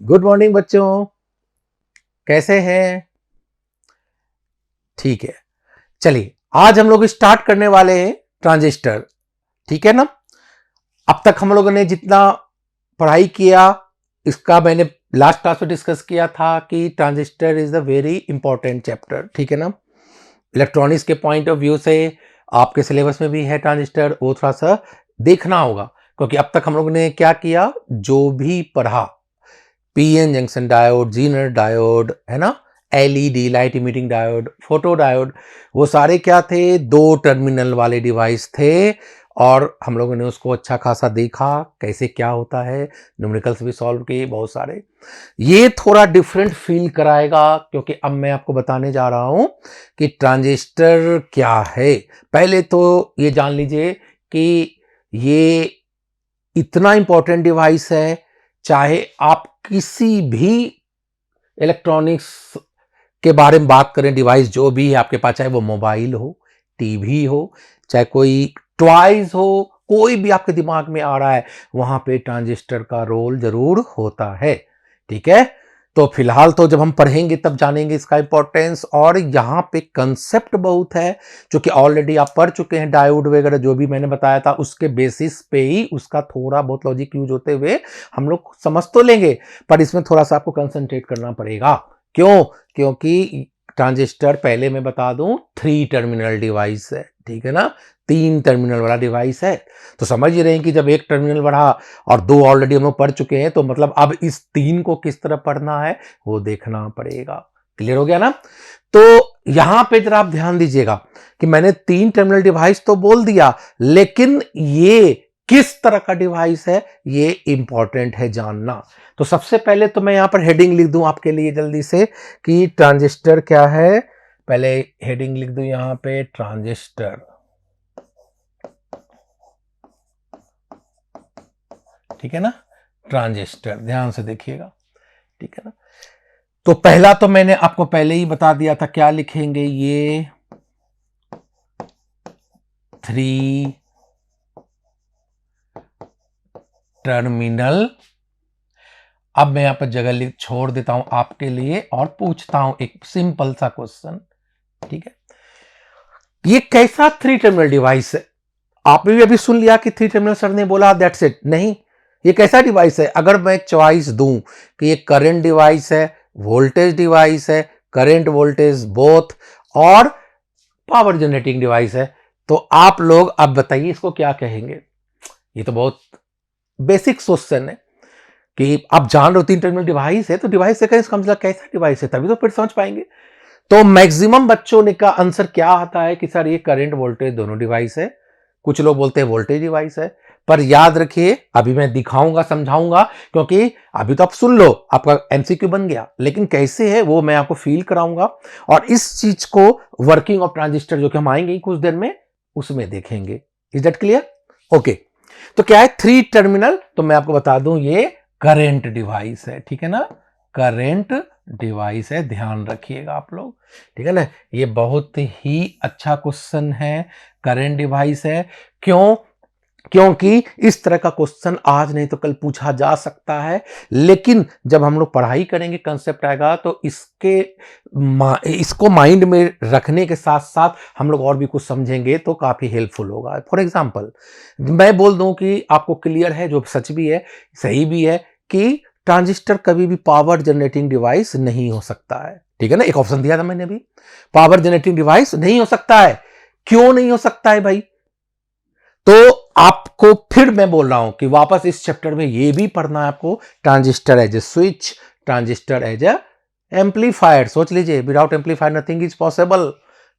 Good morning बच्चों, कैसे हैं? ठीक है। चलिए, आज हम लोग स्टार्ट करने वाले हैं ट्रांजिस्टर। ठीक है ना? अब तक हम लोगों ने जितना पढ़ाई किया, इसका मैंने लास्ट क्लास में डिस्कस किया था कि transistor is a very important chapter. ठीक है ना? इलेक्ट्रॉनिक्स के पॉइंट ऑफ व्यू से आपके सिलेबस में भी है ट्रांजिस्टर, वो थोड़ा सा देखना होगा, क्योंकि अब तक हम लोगों ने क्या किया, जो भी पढ़ा, PN junction diode, Zener diode, है ना, LED light emitting diode, photo diode, वो सारे क्या थे, दो टर्मिनल वाले डिवाइस थे। और हम लोगों ने उसको अच्छा खासा देखा कैसे क्या होता है, न्यूमेरिकल्स भी सॉल्व किए बहुत सारे। ये थोड़ा डिफरेंट फील कराएगा, क्योंकि अब मैं आपको बताने जा रहा हूं कि ट्रांजिस्टर क्या है। पहले तो ये जान लीजिए कि ये इतना इंपॉर्टेंट डिवाइस है, चाहे आप किसी भी इलेक्ट्रॉनिक्स के बारे में बात करें, डिवाइस जो भी है आपके पास, चाहे वो मोबाइल हो, टीवी हो, चाहे कोई टॉयज हो, कोई भी आपके दिमाग में आ रहा है, वहां पे ट्रांजिस्टर का रोल जरूर होता है। ठीक है? तो फिलहाल तो जब हम पढ़ेंगे तब जानेंगे इसका इंपॉर्टेंस। और यहाँ पे कंसेप्ट बहुत है, जो कि ऑलरेडी आप पढ़ चुके हैं, डायोड वगैरह जो भी मैंने बताया था, उसके बेसिस पे ही उसका थोड़ा बहुत लॉजिक यूज होते हुए हम लोग समझ तो लेंगे, पर इसमें थोड़ा सा आपको कंसंट्रेट करना पड़ेगा। क्यों? क्योंकि ट्रांजिस्टर, पहले मैं बता दूं, 3 टर्मिनल डिवाइस है। ठीक है ना? 3 टर्मिनल वाला डिवाइस है। तो समझ ही रहे हैं कि जब एक टर्मिनल बढ़ा और 2 ऑलरेडी हम लोग पढ़ चुके हैं, तो मतलब अब इस 3 को किस तरह पढ़ना है वो देखना पड़ेगा। क्लियर हो गया ना? तो यहां पे जरा आप ध्यान दीजिएगा कि मैंने 3 टर्मिनल डिवाइस तो बोल दिया, लेकिन ये किस तरह का डिवाइस है ये इंपॉर्टेंट है जानना। तो सबसे पहले तो मैं यहां पर हेडिंग लिख दूं आपके लिए जल्दी से कि ट्रांजिस्टर क्या है। पहले हेडिंग लिख दूं यहां पे, ट्रांजिस्टर। ठीक है ना? ट्रांजिस्टर, ध्यान से देखिएगा। ठीक है ना? तो पहला तो मैंने आपको पहले ही बता दिया था, क्या लिखेंगे, ये 3 टर्मिनल। अब मैं यहां पर जगह लिख छोड़ देता हूं आपके लिए और पूछता हूं एक सिंपल सा क्वेश्चन। ठीक है? ये कैसा 3 टर्मिनल डिवाइस है? आपने भी अभी सुन लिया कि 3 टर्मिनल, सर ने बोला दैट्स इट। नहीं, ये कैसा डिवाइस है? अगर मैं चॉइस दूं कि ये करंट डिवाइस है, वोल्टेज डिवाइस है, करंट वोल्टेज बोथ, और पावर जनरेटिंग डिवाइस है, तो आप लोग अब बताइए इसको क्या कहेंगे? ये तो बहुत बेसिक क्वेश्चन है कि आप जान रहे हो 3 टर्मिनल डिवाइस है, तो डिवाइस से कहें, इसका मतलब कैसा डिवाइस है, तभी तो फिर समझ पाएंगे। तो मैक्सिमम बच्चों ने का आंसर क्या आता है कि सर ये करंट वोल्टेज दोनों डिवाइस है। कुछ लोग बोलते हैं वोल्टेज डिवाइस है। पर याद रखिए, अभी मैं दिखाऊंगा, समझाऊंगा, क्योंकि अभी तो आप सुन लो, आपका एमसीक्यू बन गया, लेकिन कैसे है वो मैं आपको फील कराऊंगा। और इस चीज को, वर्किंग ऑफ ट्रांजिस्टर, जो कि हम आएंगे कुछ देर में, उसमें देखेंगे। Is that clear? ओके। तो क्या है 3 टर्मिनल? तो मैं आपको बता दूं, ये करंट डिवाइस है। ठीक है ना? करंट डिवाइस है, ध्यान रखिएगा आप लोग। ठीक है ना? ये बहुत ही अच्छा क्वेश्चन है। करंट डिवाइस है। क्यों? क्योंकि इस तरह का क्वेश्चन आज नहीं तो कल पूछा जा सकता है, लेकिन जब हम लोग पढ़ाई करेंगे, कंसेप्ट आएगा, तो इसको माइंड में रखने के साथ साथ हम लोग और भी कुछ समझेंगे तो काफी हेल्पफुल होगा। फॉर एग्जांपल, मैं बोल दूं कि आपको क्लियर है, जो सच भी है, सही भी है, कि ट्रांजिस्टर कभी भी पावर जनरेटिंग डिवाइस नहीं हो सकता है। ठीक है ना? एक ऑप्शन दिया था मैंने भी, पावर जनरेटिंग डिवाइस नहीं हो सकता है। क्यों नहीं हो सकता है भाई? तो आपको फिर मैं बोल रहा हूं कि वापस इस चैप्टर में यह भी पढ़ना है आपको, transistor as a switch, transistor as a amplifier. सोच लीजिए, without amplifier nothing is possible.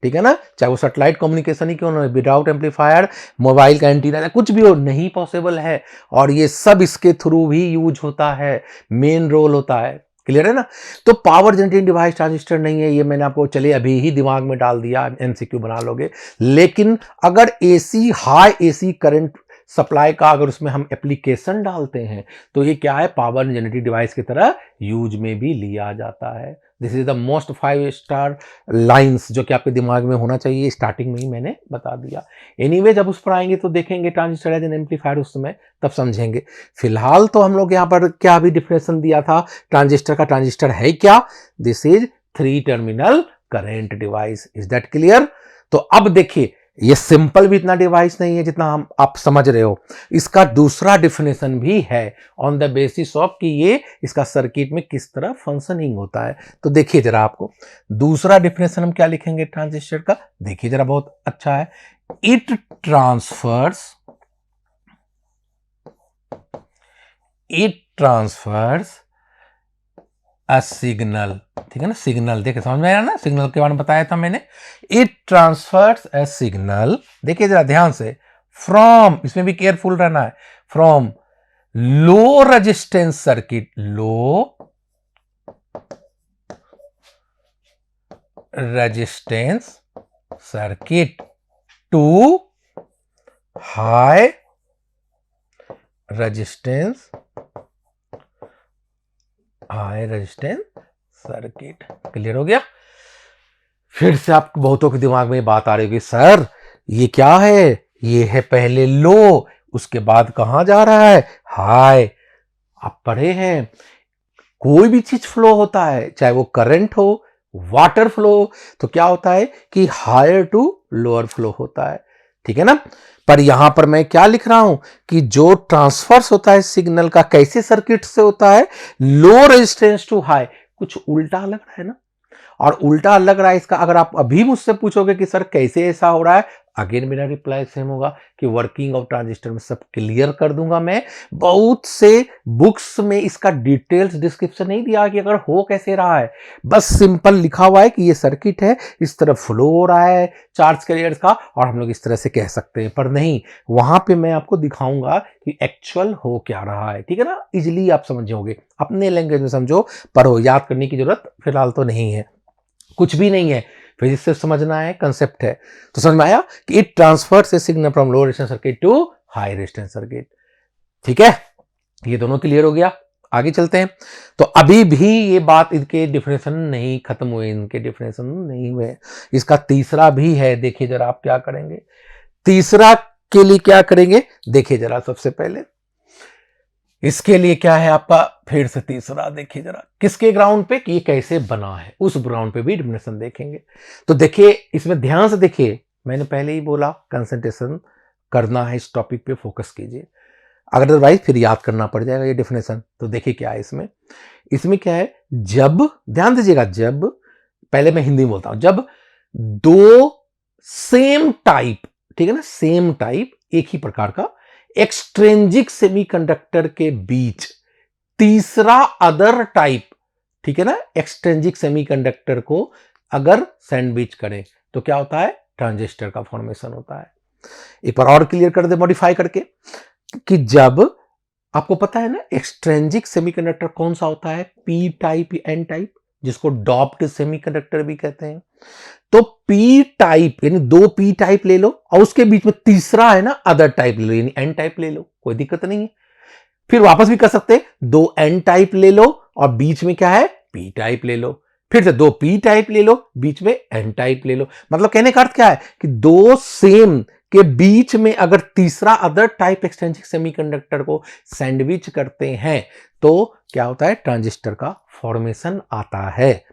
ठीक है ना? चाहे वो सैटेलाइट कम्युनिकेशन ही क्यों ना हो, विदाउट एम्पलीफायर, मोबाइल का एंटीना, कुछ भी हो, नहीं पॉसिबल है। और ये सब इसके थ्रू भी यूज होता है, मेन रोल होता है। क्लियर है ना? तो पावर जनरेटिंग डिवाइस ट्रांजिस्टर नहीं है, ये मैंने आपको चले अभी ही दिमाग में डाल दिया, एमसीक्यू बना लोगे। लेकिन अगर AC, high AC current supply का अगर उसमें हम एप्लीकेशन डालते हैं, तो ये क्या है, पावर जनरेटिंग डिवाइस की तरह यूज में भी लिया जाता है। This is the most 5 star lines जो कि आपके दिमाग में होना चाहिए, स्टार्टिंग में ही मैंने बता दिया। एनीवे जब उस पर आएंगे तो देखेंगे ट्रांजिस्टर एज एन एम्पलीफायर, उस समय तब समझेंगे। फिलहाल तो हम लोग यहाँ पर क्या भी डिफिनेशन दिया था ट्रांजिस्टर का, ट्रांजिस्टर है क्या, this is 3 terminal current device. Is that clear? तो अब देखिए ये सिंपल भी इतना डिवाइस नहीं है जितना हम आप समझ रहे हो, इसका दूसरा डिफिनेशन भी है ऑन द बेसिस ऑफ कि ये इसका सर्किट में किस तरह फंक्शनिंग होता है। तो देखिए जरा, आपको दूसरा डिफिनेशन हम क्या लिखेंगे ट्रांजिस्टर का, देखिए जरा, बहुत अच्छा है। इट ट्रांसफर्स अ सिग्नल, ठीक है ना, सिग्नल देखे समझ में आया ना, सिग्नल के बारे में बताया था मैंने। इट ट्रांसफर्स अ सिग्नल, देखिए जरा ध्यान से, फ्रॉम, इसमें भी केयरफुल रहना है, from low resistance circuit, low resistance circuit to high resistance circuit. Clear हो गया? फिर से आप बहुतों के दिमाग में बात आ रही होगी, सर ये क्या है, ये है पहले लो, उसके बाद कहां जा रहा है, हाई। आप पढ़े हैं, कोई भी चीज फ्लो होता है, चाहे वो करंट हो, वाटर फ्लो, तो क्या होता है कि हायर टू लोअर फ्लो होता है, ठीक है ना। पर यहां पर मैं क्या लिख रहा हूं कि जो ट्रांसफर्स होता है सिग्नल का, कैसे सर्किट से होता है, लो रेजिस्टेंस टू हाई। कुछ उल्टा लग रहा है ना, और उल्टा लग रहा है इसका, अगर आप अभी मुझसे पूछोगे कि सर कैसे ऐसा हो रहा है, अगेन मेरा रिप्लाई सेम होगा कि वर्किंग ऑफ ट्रांजिस्टर में सब क्लियर कर दूंगा मैं। बहुत से बुक्स में इसका डिटेल्स डिस्क्रिप्शन नहीं दिया कि अगर हो कैसे रहा है, बस सिंपल लिखा हुआ है कि ये सर्किट है, इस तरह फ्लो हो रहा है चार्ज कैरियर्स का, और हम लोग इस तरह से कह सकते हैं। पर नहीं, वहां पे मैं आपको दिखाऊंगा कि एक्चुअल हो क्या रहा है, ठीक है ना। इजिली आप समझोगे, अपने लैंग्वेज में समझो, पढ़ो, याद करने की जरूरत फिलहाल तो नहीं है, कुछ भी नहीं है, फिजिक्स से समझना है, कंसेप्ट है। तो समझ में आया कि it transfers a signal from low resistance circuit to high resistance circuit, ठीक है। ये दोनों क्लियर हो गया, आगे चलते हैं। तो अभी भी ये बात, इनके डिफिनेशन नहीं खत्म हुए, इनके डिफिनेशन नहीं हुए, इसका तीसरा भी है। देखिए जरा आप क्या करेंगे, तीसरा के लिए क्या करेंगे, देखिए जरा, सबसे पहले इसके लिए क्या है आपका, फिर से तीसरा देखिए जरा, किसके ग्राउंड पे, कि ये कैसे बना है, उस ग्राउंड पे भी डिफिनेशन देखेंगे। तो देखिए इसमें ध्यान से देखिए, मैंने पहले ही बोला कंसंट्रेशन करना है, इस टॉपिक पे फोकस कीजिए, अदरवाइज फिर याद करना पड़ जाएगा ये डिफिनेशन। तो देखिए क्या है इसमें, इसमें क्या है, जब, ध्यान दीजिएगा, जब, पहले मैं हिंदी में बोलता हूं, जब दो सेम टाइप, ठीक है ना, सेम टाइप, एक ही प्रकार का एक्सट्रेंजिक सेमीकंडक्टर के बीच तीसरा अदर टाइप, ठीक है ना, एक्सट्रेंजिक सेमीकंडक्टर को अगर सैंडविच करें तो क्या होता है, ट्रांजिस्टर का फॉर्मेशन होता है। एक बार और क्लियर कर दे मॉडिफाई करके, कि जब, आपको पता है ना एक्सट्रेंजिक सेमीकंडक्टर कौन सा होता है, पी टाइप, एन टाइप, जिसको डॉप्ड सेमीकंडक्टर भी कहते हैं। तो पी टाइप यानी दो पी टाइप ले लो, और उसके बीच में तीसरा है ना अदर टाइप ले लो, यानी एन टाइप ले लो, कोई दिक्कत नहीं है। फिर वापस भी कर सकते हैं, दो एन टाइप ले लो और बीच में क्या है, पी टाइप ले लो, फिर से दो पी टाइप ले लो, बीच में एन टाइप ले लो। मतलब कहने का अर्थ क्या है कि दो सेम के बीच में अगर तीसरा अदर टाइप एक्सट्रेंजिक सेमीकंडक्टर को सैंडविच करते हैं तो क्या होता है, ट्रांजिस्टर का फॉर्मेशन आता है।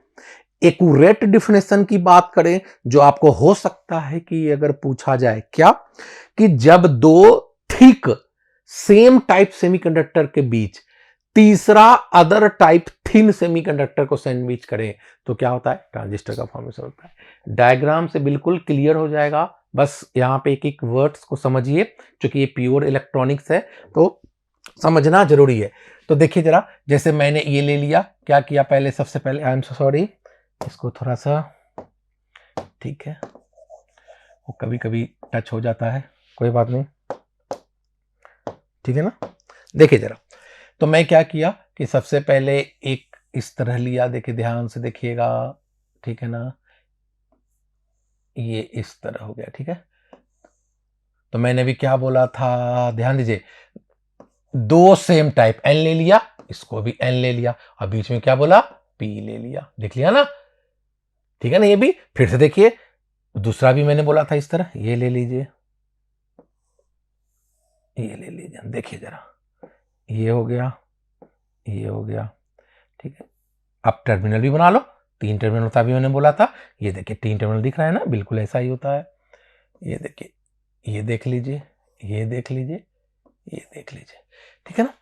एक्यूरेट डिफिनेशन की बात करें जो आपको हो सकता है कि अगर पूछा जाए, क्या, कि जब दो थिक सेम टाइप सेमीकंडक्टर के बीच तीसरा अदर टाइप थिन सेमीकंडक्टर को सैंडविच करें तो क्या होता है, ट्रांजिस्टर का फॉर्मेशन होता है। डायग्राम से बिल्कुल क्लियर हो जाएगा, बस यहां पे एक एक वर्ड्स को समझिए, क्योंकि ये प्योर इलेक्ट्रॉनिक्स है तो समझना जरूरी है। तो देखिए जरा, जैसे मैंने ये ले लिया, क्या किया पहले, सबसे पहले, आई एम सो सॉरी, इसको थोड़ा सा, ठीक है, वो कभी कभी टच हो जाता है, कोई बात नहीं, ठीक है ना। देखिए जरा, तो मैं क्या किया कि सबसे पहले एक इस तरह लिया, देखिए ध्यान से देखिएगा, ठीक है ना, ये इस तरह हो गया, ठीक है। तो मैंने भी क्या बोला था, ध्यान दीजिए, दो सेम टाइप एन ले लिया, इसको भी एन ले लिया, और बीच में क्या बोला, P ले लिया, देख लिया ना, ठीक है ना। ये भी फिर से देखिए, दूसरा भी मैंने बोला था इस तरह, ये ले लीजिए, ये ले लीजिए, देखिए जरा, ये हो गया, ये हो गया, ठीक है। अब टर्मिनल भी बना लो, 3 टर्मिनल होता भी मैंने बोला था, ये देखिए 3 टर्मिनल दिख रहा है ना, बिल्कुल ऐसा ही होता है। ये देखिए, ये देख लीजिए, ये देख लीजिए, ये देख लीजिए, ठीक है ना।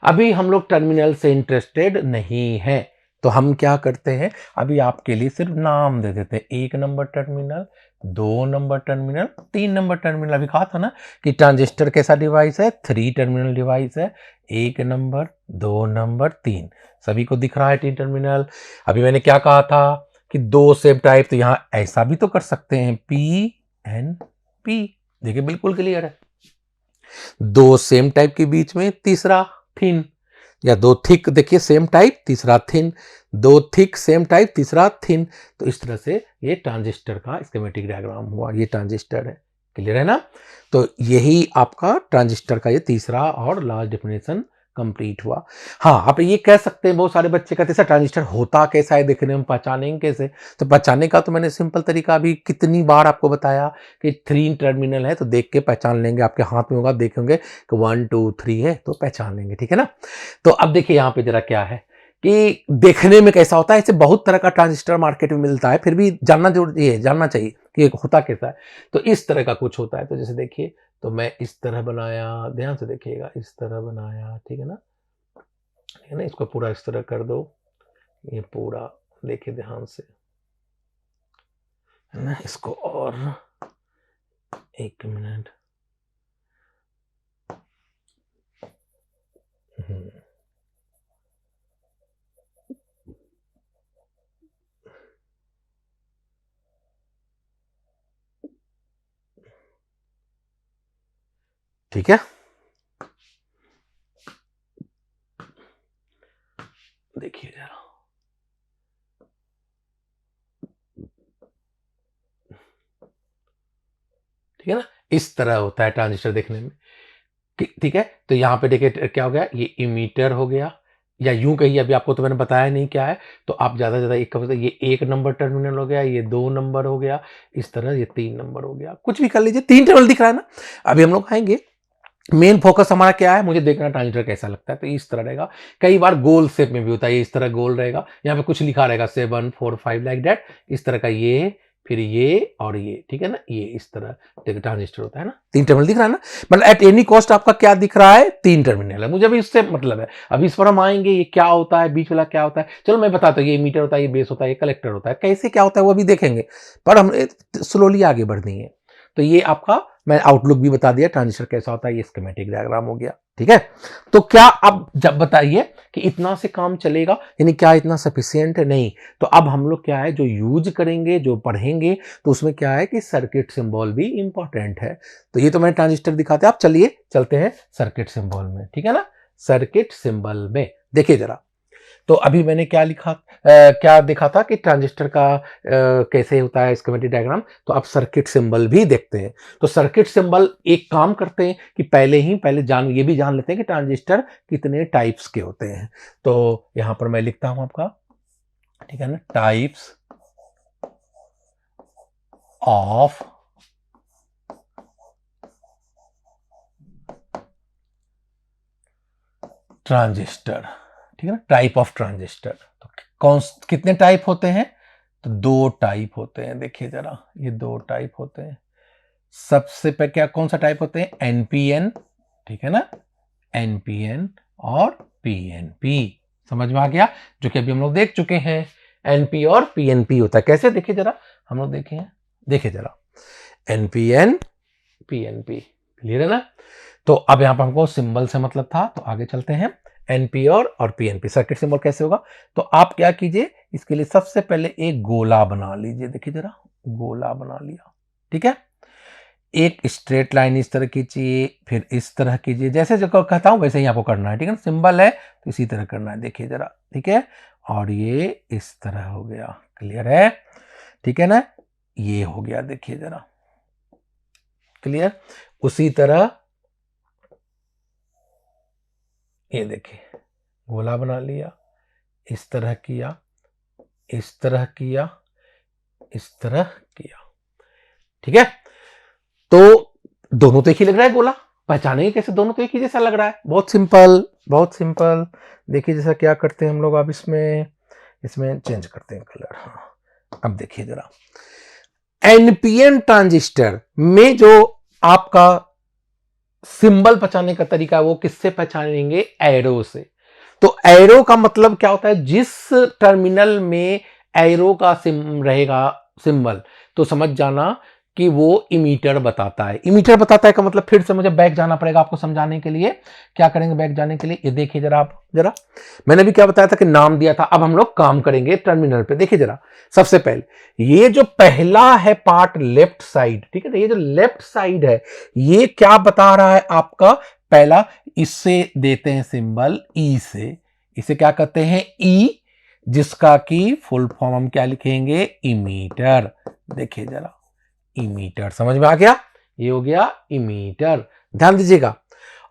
अभी हम लोग टर्मिनल से इंटरेस्टेड नहीं है, तो हम क्या करते हैं, अभी आपके लिए सिर्फ नाम दे देते हैं, 1 number terminal, 2 number terminal, 3 number terminal. अभी कहा था ना कि ट्रांजिस्टर कैसा डिवाइस है, 3 टर्मिनल डिवाइस है, 1 नंबर, 2 नंबर, 3, सभी को दिख रहा है 3 टर्मिनल। अभी मैंने क्या कहा था कि 2 सेम टाइप, तो यहां ऐसा भी तो कर सकते हैं, PNP, देखिए बिल्कुल क्लियर है। 2 सेम टाइप के बीच में तीसरा थिन, या 2 थिक, देखिए सेम टाइप, तीसरा थिन, 2 थिक सेम टाइप, तीसरा थिन। तो इस तरह से ये ट्रांजिस्टर का स्कीमेटिक डायग्राम हुआ, ये ट्रांजिस्टर है, क्लियर है ना। तो यही आपका ट्रांजिस्टर का ये तीसरा और लास्ट डेफिनेशन कंप्लीट हुआ। हाँ, आप ये कह सकते हैं, बहुत सारे बच्चे कहते हैं सर ट्रांजिस्टर होता कैसा है, देखने में पहचानेंगे कैसे। तो पहचानने का तो मैंने सिंपल तरीका अभी कितनी बार आपको बताया कि 3 टर्मिनल है तो देख के पहचान लेंगे, आपके हाथ में होगा, देखेंगे कि 1 2 3 है तो पहचान लेंगे, ठीक है ना। तो अब देखिए यहाँ पे जरा क्या है कि देखने में कैसा होता है, ऐसे बहुत तरह का ट्रांजिस्टर मार्केट में मिलता है, फिर भी जानना जरूरी है, जानना चाहिए कि होता कैसा है। तो इस तरह का कुछ होता है, तो जैसे देखिए, तो मैं इस तरह बनाया, ध्यान से देखिएगा, इस तरह बनाया, ठीक है ना, ठीक है ना। इसको पूरा इस तरह कर दो, ये पूरा देखिए ध्यान से, है ना। इसको और 1 मिनट, ठीक है, देखिए जरा, ठीक है ना। इस तरह होता है ट्रांजिस्टर देखने में, ठीक है। तो यहाँ पे देखिए क्या हो गया, ये इमीटर हो गया, या यूं कहिए, अभी आपको तो मैंने बताया नहीं क्या है, तो आप ज्यादा से ज्यादा एक का, ये 1 नंबर टर्मिनल हो गया, ये 2 नंबर हो गया, इस तरह ये 3 नंबर हो गया, कुछ भी कर लीजिए, 3 टर्मिनल दिख रहा है ना। अभी हम लोग आएंगे, मेन फोकस हमारा क्या है, मुझे देखना ट्रांजिस्टर कैसा लगता है, तो इस तरह रहेगा। कई बार गोल शेप में भी होता है, ये इस तरह गोल रहेगा, यहाँ पे कुछ लिखा रहेगा 7 4 5 लाइक दैट, इस तरह का, ये फिर ये और ये, ठीक है ना, ये इस तरह ट्रांजिस्टर होता है ना। 3 टर्मिनल दिख रहा है ना, मतलब एट एनी कॉस्ट आपका क्या दिख रहा है, 3 टर्मिनल है, मुझे अभी इससे मतलब है। अभी इस पर हम आएंगे, ये क्या होता है, बीच वाला क्या होता है, चलो मैं बताता हूँ, ये मीटर होता है, ये बेस होता है, ये कलेक्टर होता है, कैसे क्या होता है वो अभी देखेंगे, पर हम स्लोली आगे बढ़नी है। तो ये आपका मैं आउटलुक भी बता दिया, ट्रांजिस्टर कैसा होता है, ये स्कीमेटिक डायग्राम हो गया, ठीक है। तो क्या अब जब बताइए कि इतना से काम चलेगा, यानी क्या इतना सफिशियंट है, नहीं। तो अब हम लोग क्या है जो यूज करेंगे, जो पढ़ेंगे, तो उसमें क्या है कि सर्किट सिंबल भी इंपॉर्टेंट है। तो ये तो मैं ट्रांजिस्टर दिखाते हैं, आप चलिए चलते हैं सर्किट सिंबल में, ठीक है ना। सर्किट सिंबल में देखिए जरा, तो अभी मैंने क्या लिखा, क्या देखा था कि ट्रांजिस्टर का कैसे होता है स्कीमेटिक डायग्राम, तो अब सर्किट सिंबल भी देखते हैं। तो सर्किट सिंबल एक काम करते हैं कि पहले ये भी जान लेते हैं कि ट्रांजिस्टर कितने टाइप्स के होते हैं। तो यहां पर मैं लिखता हूं आपका, ठीक है ना, टाइप्स ऑफ ट्रांजिस्टर, ठीक है ना, टाइप ऑफ ट्रांजिस्टर। तो कितने टाइप होते हैं, तो 2 टाइप होते हैं, देखिए जरा, ये 2 टाइप होते हैं। सबसे पहले क्या, कौन सा टाइप होते हैं, एनपीएन, ठीक है ना, एनपीएन और पीएनपी, समझ में आ गया, जो कि अभी हम लोग देख चुके हैं। एनपी और पीएनपी होता है कैसे, देखिए जरा, हम लोग देखे हैं, देखिए जरा, एनपीएन पीएनपी, क्लियर है ना। तो अब यहां पर हमको सिंबल से मतलब था, तो आगे चलते हैं। एनपीआर और पीएनपी सर्किट सिंबल कैसे होगा, तो आप क्या कीजिए, इसके लिए सबसे पहले एक गोला बना लीजिए, देखिए जरा, गोला बना लिया, ठीक है। एक स्ट्रेट लाइन इस तरह खींचिए, फिर इस तरह कीजिए, जैसे जो कहता हूं वैसे ही आपको करना है, ठीक है ना, सिंबल है तो इसी तरह करना है, देखिए जरा, ठीक है। और ये इस तरह हो गया, क्लियर है, ठीक है ना, ये हो गया, देखिए जरा, क्लियर। उसी तरह ये देखिए, गोला बना लिया, इस तरह किया, इस तरह किया, इस तरह किया, ठीक है। तो दोनों तो एक ही लग रहा है गोला, पहचानेंगे कैसे दोनों तो एक ही जैसा लग रहा है? बहुत सिंपल, बहुत सिंपल। देखिए जैसा क्या करते हैं हम लोग, अब इसमें चेंज करते हैं कलर। हाँ, अब देखिए जरा, एनपीएन ट्रांजिस्टर में जो आपका सिंबल पहचानने का तरीका है वो किससे पहचानेंगे? एरो से। तो एरो का मतलब क्या होता है? जिस टर्मिनल में एरो का रहेगा सिंबल, तो समझ जाना कि वो इमीटर बताता है। इमीटर बताता है का मतलब, फिर से मुझे बैक जाना पड़ेगा आपको समझाने के लिए। क्या करेंगे बैक जाने के लिए? ये देखिए जरा, आप जरा, मैंने भी क्या बताया था कि नाम दिया था। अब हम लोग काम करेंगे टर्मिनल पे। देखिए जरा, सबसे पहले ये जो पहला है पार्ट लेफ्ट साइड, ठीक है ना, ये जो लेफ्ट साइड है ये क्या बता रहा है आपका? पहला, इससे देते हैं सिंबल ई से, इसे क्या कहते हैं? ई, जिसका की फुल फॉर्म हम क्या लिखेंगे? इमीटर। देखिए जरा, इमीटर, समझ में आ गया? ये हो गया इमीटर, ध्यान दीजिएगा।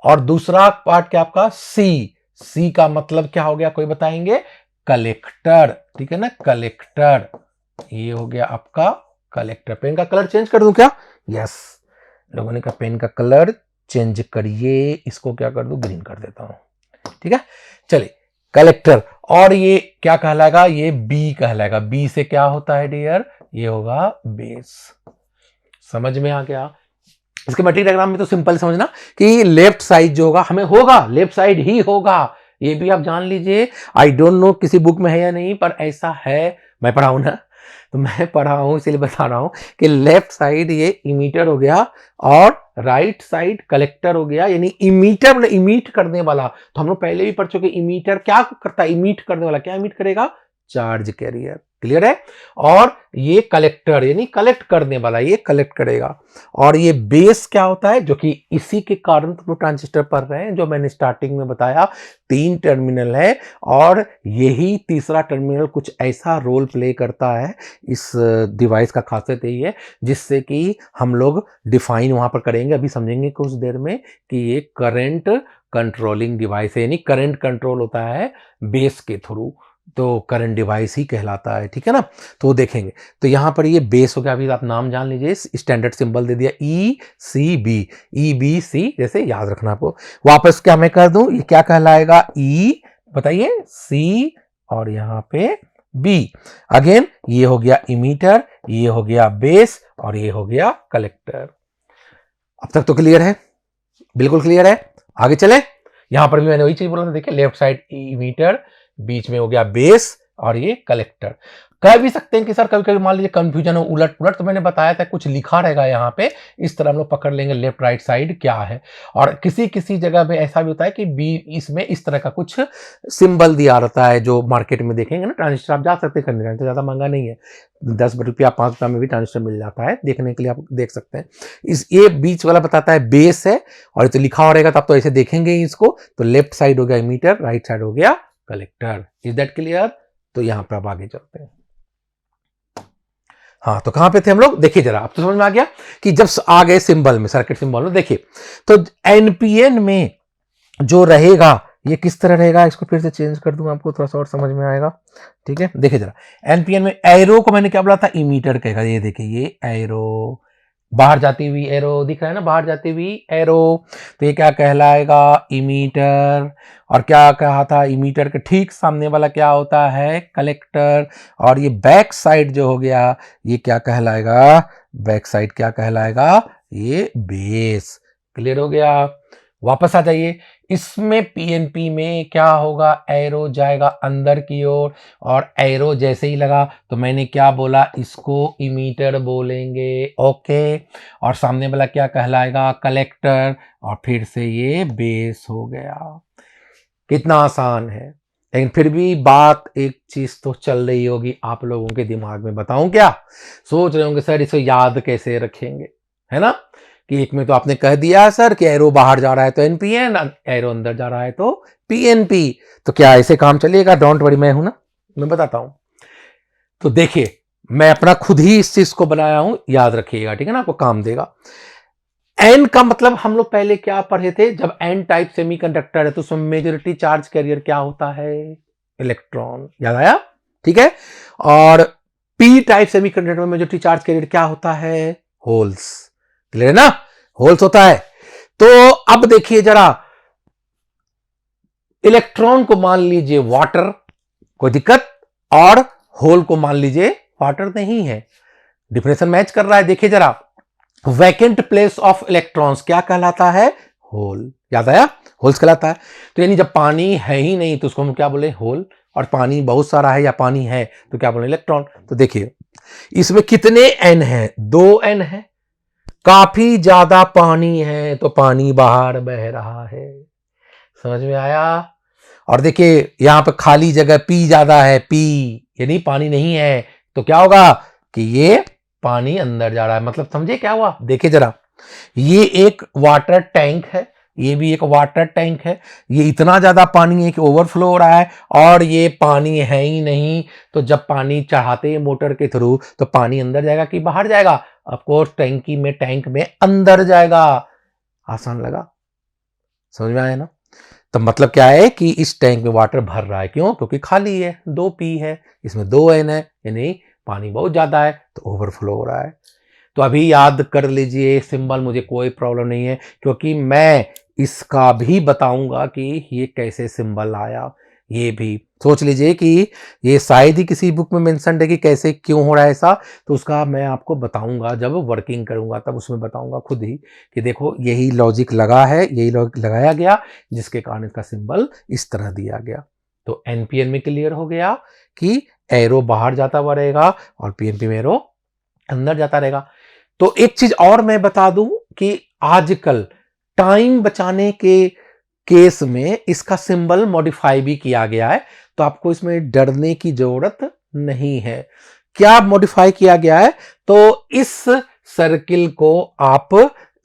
और दूसरा पार्ट क्या आपका? सी। सी का मतलब क्या हो गया, कोई बताएंगे? कलेक्टर, ठीक है ना, कलेक्टर। ये हो गया आपका कलेक्टर। पेन का कलर चेंज कर दूं क्या? यस, लोगों ने कहा पेन का कलर चेंज करिए, इसको क्या कर दूं? ग्रीन कर देता हूं, ठीक है। चलिए, कलेक्टर। और ये क्या कहलाएगा? ये बी कहलाएगा। बी से क्या होता है डियर? ये होगा बेस। समझ में आ गया? इसके मटेरियल डायग्राम में तो सिंपल समझना कि लेफ्ट साइड जो होगा हमें होगा, लेफ्ट साइड ही होगा, ये भी आप जान लीजिए। आई डोंट नो किसी बुक में है या नहीं, पर ऐसा है, मैं पढ़ा हूं ना, तो मैं पढ़ा हूं इसलिए बता रहा हूं कि लेफ्ट साइड ये इमीटर हो गया और राइट साइड कलेक्टर हो गया। यानी इमीटर मतलब इमीट करने वाला, तो हम लोग पहले भी पढ़ चुके। इमीटर क्या करता है? इमीट करने वाला। क्या इमीट करेगा? Charge carrier. क्लियर है? और ये कलेक्टर यानी कलेक्ट करने वाला, ये कलेक्ट करेगा। और ये बेस क्या होता है? जो कि इसी के कारण तो ट्रांजिस्टर पढ़ रहे हैं, जो मैंने स्टार्टिंग में बताया, 3 टर्मिनल है और यही तीसरा टर्मिनल कुछ ऐसा रोल प्ले करता है। इस डिवाइस का खासियत यही है, जिससे कि हम लोग डिफाइन वहां पर करेंगे, अभी समझेंगे कुछ देर में, कि ये करंट कंट्रोलिंग डिवाइस है। यानी करंट कंट्रोल होता है बेस के थ्रू, तो करंट डिवाइस ही कहलाता है, ठीक है ना। तो देखेंगे, तो यहां पर ये बेस हो गया। अभी आप नाम जान लीजिए, स्टैंडर्ड सिंबल दे दिया ई C B, E B C, जैसे याद रखना आपको। वापस क्या मैं कर दूं? ये क्या कहलाएगा? ई, बताइए, सी और यहां पे बी। अगेन ये हो गया इमीटर, ये हो गया बेस और ये हो गया कलेक्टर। अब तक तो क्लियर है? बिल्कुल क्लियर है। आगे चले, यहां पर भी मैंने वही चीज बोला था। देखिए, लेफ्ट साइड इमीटर, बीच में हो गया बेस और ये कलेक्टर। कह भी सकते हैं कि सर कभी कभी मान लीजिए कंफ्यूजन हो, उलट पुलट, तो मैंने बताया था कुछ लिखा रहेगा यहाँ पे, इस तरह हम लोग पकड़ लेंगे लेफ्ट राइट साइड क्या है। और किसी किसी जगह में ऐसा भी होता है कि बी, इसमें इस तरह का कुछ सिंबल दिया रहता है, जो मार्केट में देखेंगे ना ट्रांजिस्टर, आप जा सकते हैं खरीदने, ज्यादा महंगा नहीं है, 10 रुपया 5 रुपया में भी ट्रांजिस्टर मिल जाता है, देखने के लिए आप देख सकते हैं। इस ये बीच वाला बताता है बेस है, और तो लिखा हो रहेगा तो आप तो ऐसे देखेंगे ही इसको। तो लेफ्ट साइड हो गया इमीटर, राइट साइड हो गया कलेक्टर। Is that clear? तो यहां पर आप आगे चलते हैं। हाँ, तो कहां पे थे हम लोग? देखिए जरा, अब तो समझ में आ गया कि जब आ गए सिंबल में, सर्किट सिंबल में, देखिए तो एनपीएन में जो रहेगा ये किस तरह रहेगा, इसको फिर से चेंज कर दूं, आपको थोड़ा सा और समझ में आएगा, ठीक है। देखिए जरा, एनपीएन में एरो को मैंने क्या बोला था? इमीटर कहेगा। ये देखिए, ये एरो, बाहर जाती हुई एरो दिख रहा है ना, बाहर जाती हुई एरो, तो ये क्या कहलाएगा? इमीटर। और क्या कहा था? इमीटर के ठीक सामने वाला क्या होता है? कलेक्टर। और ये बैक साइड जो हो गया, ये क्या कहलाएगा? बैक साइड क्या कहलाएगा? ये बेस। क्लियर हो गया? वापस आ जाइए, इसमें पीएनपी में क्या होगा? एरो जाएगा अंदर की ओर, और एरो जैसे ही लगा तो मैंने क्या बोला? इसको इमीटर बोलेंगे, ओके। और सामने वाला क्या कहलाएगा? कलेक्टर। और फिर से ये बेस हो गया। कितना आसान है, लेकिन फिर भी बात एक चीज तो चल रही होगी आप लोगों के दिमाग में, बताऊं क्या? सोच रहे होंगे सर इसको याद कैसे रखेंगे, है ना। कि एक में तो आपने कह दिया सर कि एरो बाहर जा रहा है तो एनपीएन, एरो अंदर जा रहा है तो पीएनपी। तो क्या ऐसे काम चलेगा? डोंट वरी, मैं हूं ना, मैं बताता हूं। तो देखिए, मैं अपना खुद ही इस चीज को बनाया हूं, याद रखिएगा, ठीक है ना, आपको काम देगा। एन का मतलब हम लोग पहले क्या पढ़े थे? जब एन टाइप सेमीकंडक्टर है तो उसमें मेजॉरिटी चार्ज कैरियर क्या होता है? इलेक्ट्रॉन। याद आया? ठीक है। और पी टाइप सेमीकंडक्टर में मेजॉरिटी चार्ज कैरियड क्या होता है? होल्स। क्लियर है ना? होल्स होता है। तो अब देखिए जरा, इलेक्ट्रॉन को मान लीजिए वाटर, कोई दिक्कत, और होल को मान लीजिए वाटर नहीं है, डिफिनेशन मैच कर रहा है। देखिए जरा, वैकेंट प्लेस ऑफ इलेक्ट्रॉन्स क्या कहलाता है? होल। याद आया? होल्स कहलाता है। तो यानी जब पानी है ही नहीं तो उसको हम क्या बोले? होल। और पानी बहुत सारा है या पानी है तो क्या बोले? इलेक्ट्रॉन। तो देखिए इसमें कितने एन है? 2 एन है। काफी ज्यादा पानी है तो पानी बाहर बह रहा है। समझ में आया? और देखिए यहां पर खाली जगह पी ज्यादा है, पी यानी पानी नहीं है, तो क्या होगा कि ये पानी अंदर जा रहा है। मतलब समझे क्या हुआ? देखिए जरा, ये एक वाटर टैंक है, ये भी एक वाटर टैंक है। ये इतना ज्यादा पानी है कि ओवरफ्लो हो रहा है, और ये पानी है ही नहीं। तो जब पानी चढ़ाते हैं मोटर के थ्रू तो पानी अंदर जाएगा कि बाहर जाएगा? ऑफकोर्स टैंक में अंदर जाएगा। आसान लगा? समझ में आया ना? तो मतलब क्या है कि इस टैंक में वाटर भर रहा है। क्यों? क्योंकि खाली है, 2 पी है, इसमें 2 एन है, यानी पानी बहुत ज्यादा है तो ओवरफ्लो हो रहा है। तो अभी याद कर लीजिए सिंबल, मुझे कोई प्रॉब्लम नहीं है, क्योंकि मैं इसका भी बताऊंगा कि ये कैसे सिंबल आया। ये भी सोच लीजिए कि ये शायद ही किसी बुक में मेंशन है कि कैसे क्यों हो रहा है ऐसा, तो उसका मैं आपको बताऊंगा जब वर्किंग करूंगा, तब उसमें बताऊंगा खुद ही कि देखो यही लॉजिक लगा है, यही लॉजिक लगाया गया जिसके कारण इसका सिंबल इस तरह दिया गया। तो एनपीएन में क्लियर हो गया कि एरो बाहर जाता हुआ रहेगा और पीएनपी में एरो अंदर जाता रहेगा। तो एक चीज और मैं बता दूं कि आजकल टाइम बचाने के केस में इसका सिंबल मॉडिफाई भी किया गया है, तो आपको इसमें डरने की जरूरत नहीं है। क्या मॉडिफाई किया गया है? तो इस सर्किल को आप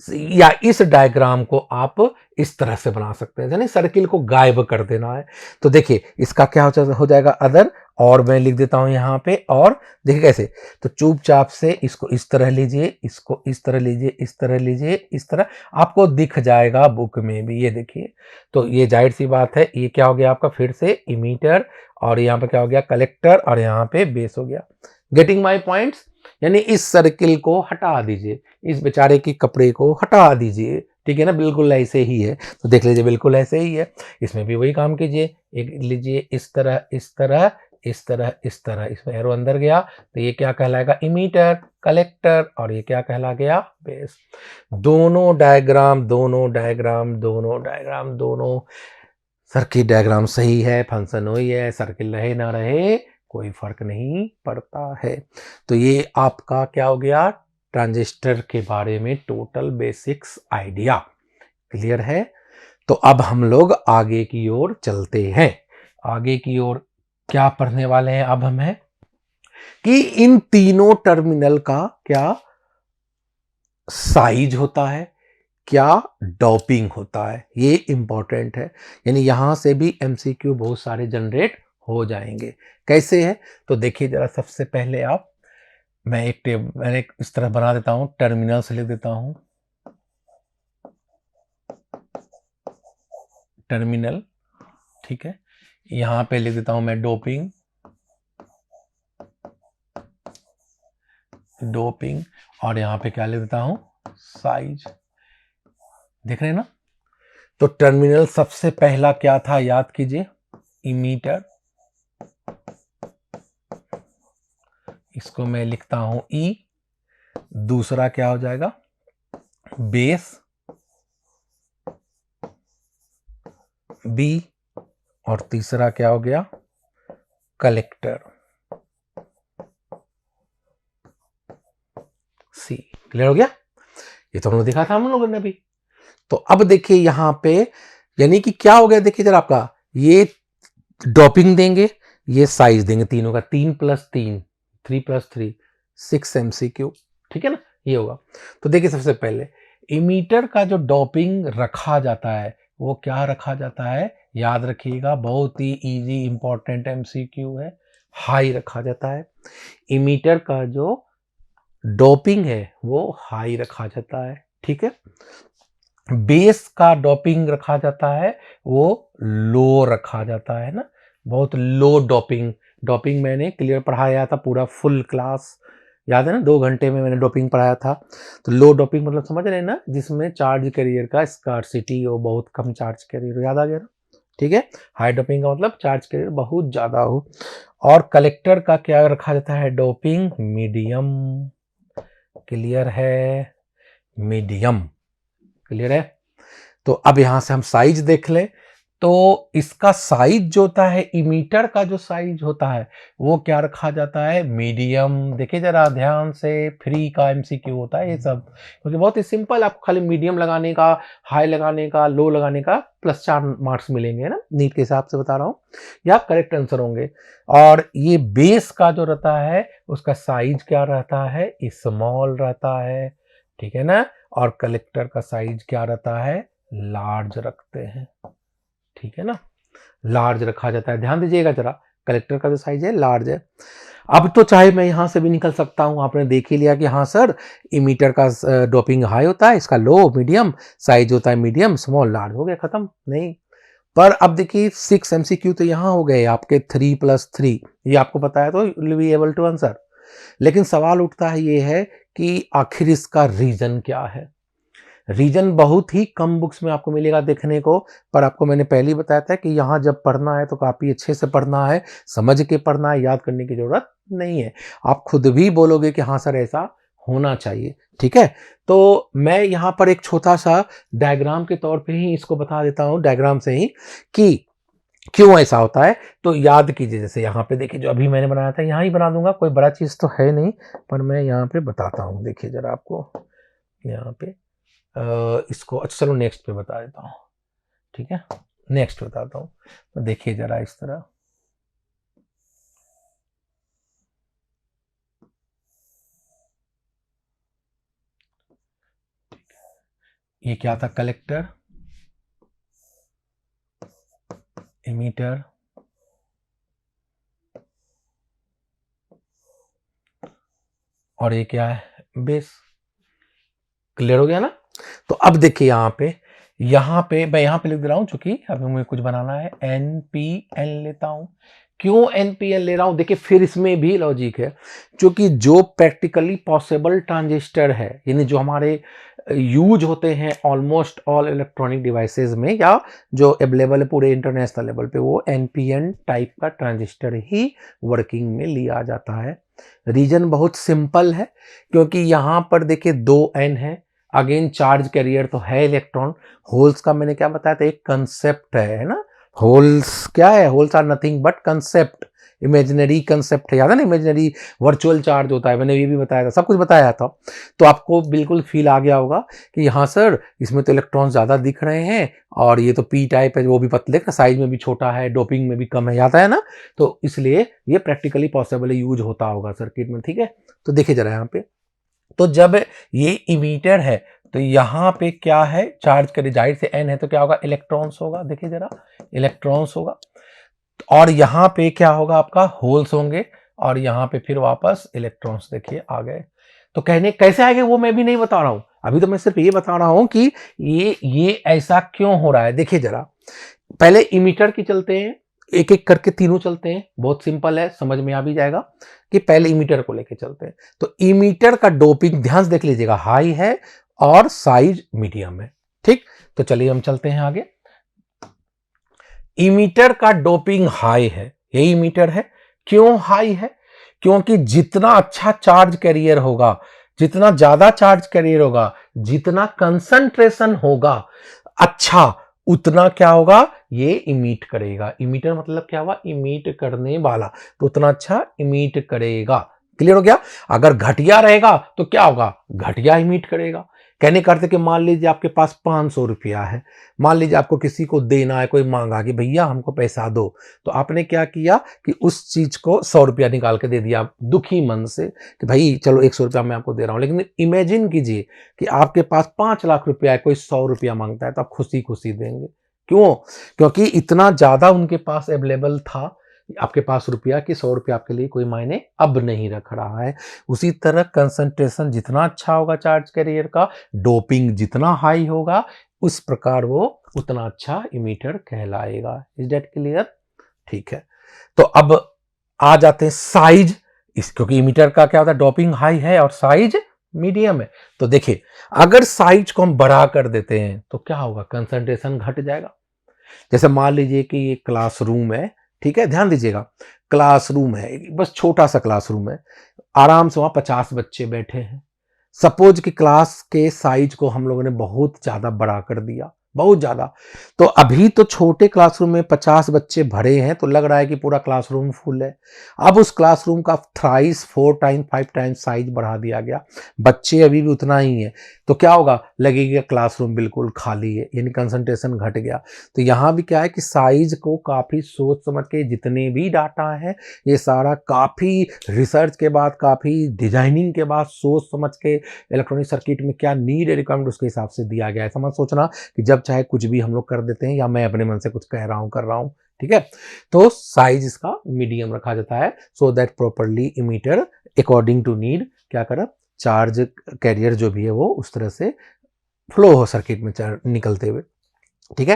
या इस डायग्राम को आप इस तरह से बना सकते हैं, यानी सर्किल को गायब कर देना है। तो देखिए इसका क्या हो जाएगा? अदर, और मैं लिख देता हूं यहां पे। और देखिए कैसे, तो चुपचाप से इसको इस तरह लीजिए, इसको इस तरह लीजिए, इस तरह लीजिए, इस तरह आपको दिख जाएगा बुक में भी। ये देखिए, तो ये जाहिर सी बात है, ये क्या हो गया आपका? फिर से इमीटर, और यहाँ पे क्या हो गया? कलेक्टर, और यहाँ पे बेस हो गया। Getting my points? यानी इस सर्किल को हटा दीजिए, इस बेचारे के कपड़े को हटा दीजिए, ठीक है ना? बिल्कुल ऐसे ही है, तो देख लीजिए बिल्कुल ऐसे ही है। इसमें भी वही काम कीजिए, एक लीजिए इस तरह, इस तरह, इस तरह, इस तरह, इसमें एरो अंदर गया तो ये क्या कहलाएगा? इमीटर, कलेक्टर, और ये क्या कहला गया? बेस। दोनों डायग्राम, दोनों सर्किट डायग्राम सही है, फंक्शन वही है, सर्किल रहे ना रहे कोई फर्क नहीं पड़ता है। तो ये आपका क्या हो गया? ट्रांजिस्टर के बारे में टोटल बेसिक्स आइडिया क्लियर है। तो अब हम लोग आगे की ओर चलते हैं। आगे की ओर क्या पढ़ने वाले हैं अब हम? है कि इन तीनों टर्मिनल का क्या साइज होता है, क्या डॉपिंग होता है, ये इंपॉर्टेंट है। यानी यहां से भी एमसीक्यू बहुत सारे जनरेट हो जाएंगे। कैसे है? तो देखिए जरा, सबसे पहले आप, मैंने इस तरह बना देता हूं, टर्मिनल से लिख देता हूं टर्मिनल, ठीक है। यहां पे लिख देता हूं मैं डोपिंग, और यहां पे क्या लिख देता हूं? साइज। देख रहे हैं ना? तो टर्मिनल सबसे पहला क्या था? याद कीजिए, इमीटर, इसको मैं लिखता हूं ई। दूसरा क्या हो जाएगा? बेस, बी, और तीसरा क्या हो गया? कलेक्टर, सी। क्लियर हो गया? ये तो हम लोग देखा था हम लोगों ने भी। तो अब देखिए यहां पे, यानी कि क्या हो गया? देखिए जरा, आपका ये डॉपिंग देंगे, ये साइज देंगे, तीनों का 3 + 3, 3 + 3, 6 MCQ, ठीक है ना? ये होगा। तो देखिए सबसे पहले इमीटर का जो डॉपिंग रखा जाता है वो क्या रखा जाता है? याद रखिएगा, बहुत ही इजी इंपॉर्टेंट MCQ है, हाई रखा जाता है। इमीटर का जो डॉपिंग है वो हाई रखा जाता है, ठीक है। बेस का डॉपिंग रखा जाता है वो लो रखा जाता है ना, बहुत लो डोपिंग। डोपिंग मैंने क्लियर पढ़ाया था, पूरा फुल क्लास याद है ना, 2 घंटे में मैंने डोपिंग पढ़ाया था। तो लो डोपिंग मतलब समझ रहे हैं ना, जिसमें चार्ज कैरियर का स्कार्सिटी हो, बहुत कम चार्ज कैरियर, याद आ गया ना, ठीक है। हाई डोपिंग का मतलब चार्ज कैरियर बहुत ज्यादा हो। और कलेक्टर का क्या रखा जाता है, डोपिंग मीडियम। क्लियर है, मीडियम, क्लियर है। तो अब यहां से हम साइज देख लें, तो इसका साइज जो होता है, इमीटर का जो साइज होता है वो क्या रखा जाता है, मीडियम। देखिए जरा ध्यान से, फ्री का एमसीक्यू होता है ये सब, क्योंकि बहुत ही सिंपल, आपको खाली मीडियम लगाने का, हाई लगाने का, लो लगाने का +4 मार्क्स मिलेंगे ना, नीट के हिसाब से बता रहा हूं, या करेक्ट आंसर होंगे। और ये बेस का जो रहता है उसका साइज क्या रहता है, स्मॉल रहता है, ठीक है ना। और कलेक्टर का साइज क्या रहता है, लार्ज रखते हैं, ठीक है ना, लार्ज रखा जाता है। ध्यान दीजिएगा जरा, कलेक्टर का जो साइज है लार्ज है। अब तो चाहे मैं यहां से भी निकल सकता हूं, आपने देख ही लिया कि हाँ सर, इमीटर का डोपिंग हाई होता है, इसका लो मीडियम, साइज होता है मीडियम स्मॉल लार्ज, हो गया खत्म। नहीं, पर अब देखिए 6 MCQ तो यहां हो गए आपके 3+3, ये आपको पता है तो will be able to answer. लेकिन सवाल उठता है ये है कि आखिर इसका रीजन क्या है। रीजन बहुत ही कम बुक्स में आपको मिलेगा देखने को, पर आपको मैंने पहले ही बताया था कि यहाँ जब पढ़ना है तो काफ़ी अच्छे से पढ़ना है, समझ के पढ़ना है, याद करने की ज़रूरत नहीं है। आप खुद भी बोलोगे कि हाँ सर ऐसा होना चाहिए, ठीक है। तो मैं यहाँ पर एक छोटा सा डायग्राम के तौर पे ही इसको बता देता हूँ, डायग्राम से ही, कि क्यों ऐसा होता है। तो याद कीजिए, जैसे यहाँ पे देखिए जो अभी मैंने बनाया था, यहाँ ही बना दूंगा, कोई बड़ा चीज़ तो है नहीं, पर मैं यहाँ पे बताता हूँ। देखिए जरा आपको यहाँ पे इसको, अच्छा चलो नेक्स्ट पे बता देता हूँ, ठीक है, नेक्स्ट बताता हूँ। तो देखिए जरा इस तरह, ये क्या था, कलेक्टर, इमीटर, और ये क्या है, बेस। क्लियर हो गया ना। तो अब देखिए यहाँ पे मैं यहाँ पे लिख दे रहा हूँ, चूंकि अभी मुझे कुछ बनाना है, NPN लेता हूँ। क्यों NPN ले रहा हूँ, देखिए फिर इसमें भी लॉजिक है, क्योंकि जो प्रैक्टिकली पॉसिबल ट्रांजिस्टर है, यानी जो हमारे यूज होते हैं ऑलमोस्ट ऑल इलेक्ट्रॉनिक डिवाइसेस में, या जो अवेलेबल है पूरे इंटरनेशनल लेवल पे, वो NPN टाइप का ट्रांजिस्टर ही वर्किंग में लिया जाता है। रीजन बहुत सिंपल है, क्योंकि यहाँ पर देखिए 2 N है, अगेन चार्ज कैरियर तो है इलेक्ट्रॉन। होल्स का मैंने क्या बताया था, एक कंसेप्ट है ना, होल्स क्या है, holes are nothing but concept, imaginary concept है, याद है ना, इमेजिनरी वर्चुअल चार्ज होता है, मैंने ये भी बताया था, सब कुछ बताया था। तो आपको बिल्कुल फील आ गया होगा कि यहाँ सर इसमें तो इलेक्ट्रॉन ज्यादा दिख रहे हैं, और ये तो पी टाइप है, वो भी पतले का, साइज में भी छोटा है, डोपिंग में भी कम है, याद है ना। तो इसलिए ये प्रैक्टिकली पॉसिबल यूज होता होगा सर्किट में, ठीक है। तो देखिए जरा यहाँ पे, तो जब ये इमीटर है तो यहाँ पे क्या है, चार्ज का जाहिर से N है तो क्या होगा, इलेक्ट्रॉन्स होगा, देखिए जरा, इलेक्ट्रॉन्स होगा। और यहाँ पे क्या होगा, आपका होल्स होंगे, और यहाँ पे फिर वापस इलेक्ट्रॉन्स, देखिए आ गए। तो कहने कैसे आएंगे वो मैं भी नहीं बता रहा हूं, अभी तो मैं सिर्फ ये बता रहा हूं कि ये ऐसा क्यों हो रहा है। देखिए जरा, पहले इमीटर की चलते हैं, एक एक करके तीनों चलते हैं, बहुत सिंपल है, समझ में आ भी जाएगा कि पहले इमीटर को लेके चलते हैं। तो इमीटर का डोपिंग ध्यान से देख लीजिएगा, हाई है और साइज मीडियम है, ठीक। तो चलिए हम चलते हैं आगे। इमीटर का डोपिंग हाई है, यही इमीटर है। क्यों हाई है, क्योंकि जितना अच्छा चार्ज कैरियर होगा, जितना ज्यादा चार्ज कैरियर होगा, जितना कंसंट्रेशन होगा अच्छा, उतना क्या होगा, ये इमीट करेगा। इमीटर मतलब क्या हुआ, इमीट करने वाला, तो उतना अच्छा इमीट करेगा। क्लियर हो गया। अगर घटिया रहेगा तो क्या होगा, घटिया इमीट करेगा। कहने का अर्थ कि मान लीजिए आपके पास 500 रुपया है, मान लीजिए आपको किसी को देना है, कोई मांगा कि भैया हमको पैसा दो, तो आपने क्या किया कि उस चीज को 100 रुपया निकाल के दे दिया दुखी मन से कि भाई चलो 100 रुपया मैं आपको दे रहा हूं। लेकिन इमेजिन कीजिए कि आपके पास 5 लाख रुपया है, कोई 100 रुपया मांगता है, तो आप खुशी खुशी देंगे। क्यों, क्योंकि इतना ज्यादा उनके पास अवेलेबल था आपके पास रुपया कि 100 रुपया आपके लिए कोई मायने अब नहीं रख रहा है। उसी तरह कंसंट्रेशन जितना अच्छा होगा चार्ज कैरियर का, डोपिंग जितना हाई होगा, उस प्रकार वो उतना अच्छा इमीटर कहलाएगा। इज दैट क्लियर, ठीक है। तो अब आ जाते हैं साइज, इस क्योंकि इमीटर का क्या होता है, डोपिंग हाई है और साइज मीडियम है। तो देखिए अगर साइज को हम बड़ा कर देते हैं तो क्या होगा, कंसंट्रेशन घट जाएगा। जैसे मान लीजिए कि ये क्लासरूम है, ठीक है, ध्यान दीजिएगा, क्लासरूम है, बस छोटा सा क्लासरूम है, आराम से वहां 50 बच्चे बैठे हैं। सपोज कि क्लास के साइज को हम लोगों ने बहुत ज्यादा बड़ा कर दिया, बहुत ज्यादा। तो अभी तो छोटे क्लासरूम में 50 बच्चे भरे हैं तो लग रहा है कि पूरा क्लासरूम फुल है। अब उस क्लासरूम का थ्राइस 4 टाइम 5 टाइम साइज बढ़ा दिया गया, बच्चे अभी भी उतना ही है, तो क्या होगा, लगेगा क्लासरूम बिल्कुल खाली है, यानी कंसंट्रेशन घट गया। तो यहाँ भी क्या है कि साइज को काफी सोच समझ के, जितने भी डाटा है ये सारा काफी रिसर्च के बाद, काफी डिजाइनिंग के बाद, सोच समझ के इलेक्ट्रॉनिक सर्किट में क्या नीड है रिक्वायरमेंट उसके हिसाब से दिया गया है। समझ सोचना कि जब चाहे कुछ भी हम लोग कर देते हैं या मैं अपने मन से कुछ कह रहा हूं कर रहा हूं, ठीक है। तो साइज इसका मीडियम रखा जाता है so that properly emitter according to need क्या करा, चार्ज कैरियर जो भी है वो उस तरह से फ्लो हो सर्किट में निकलते हुए, ठीक है।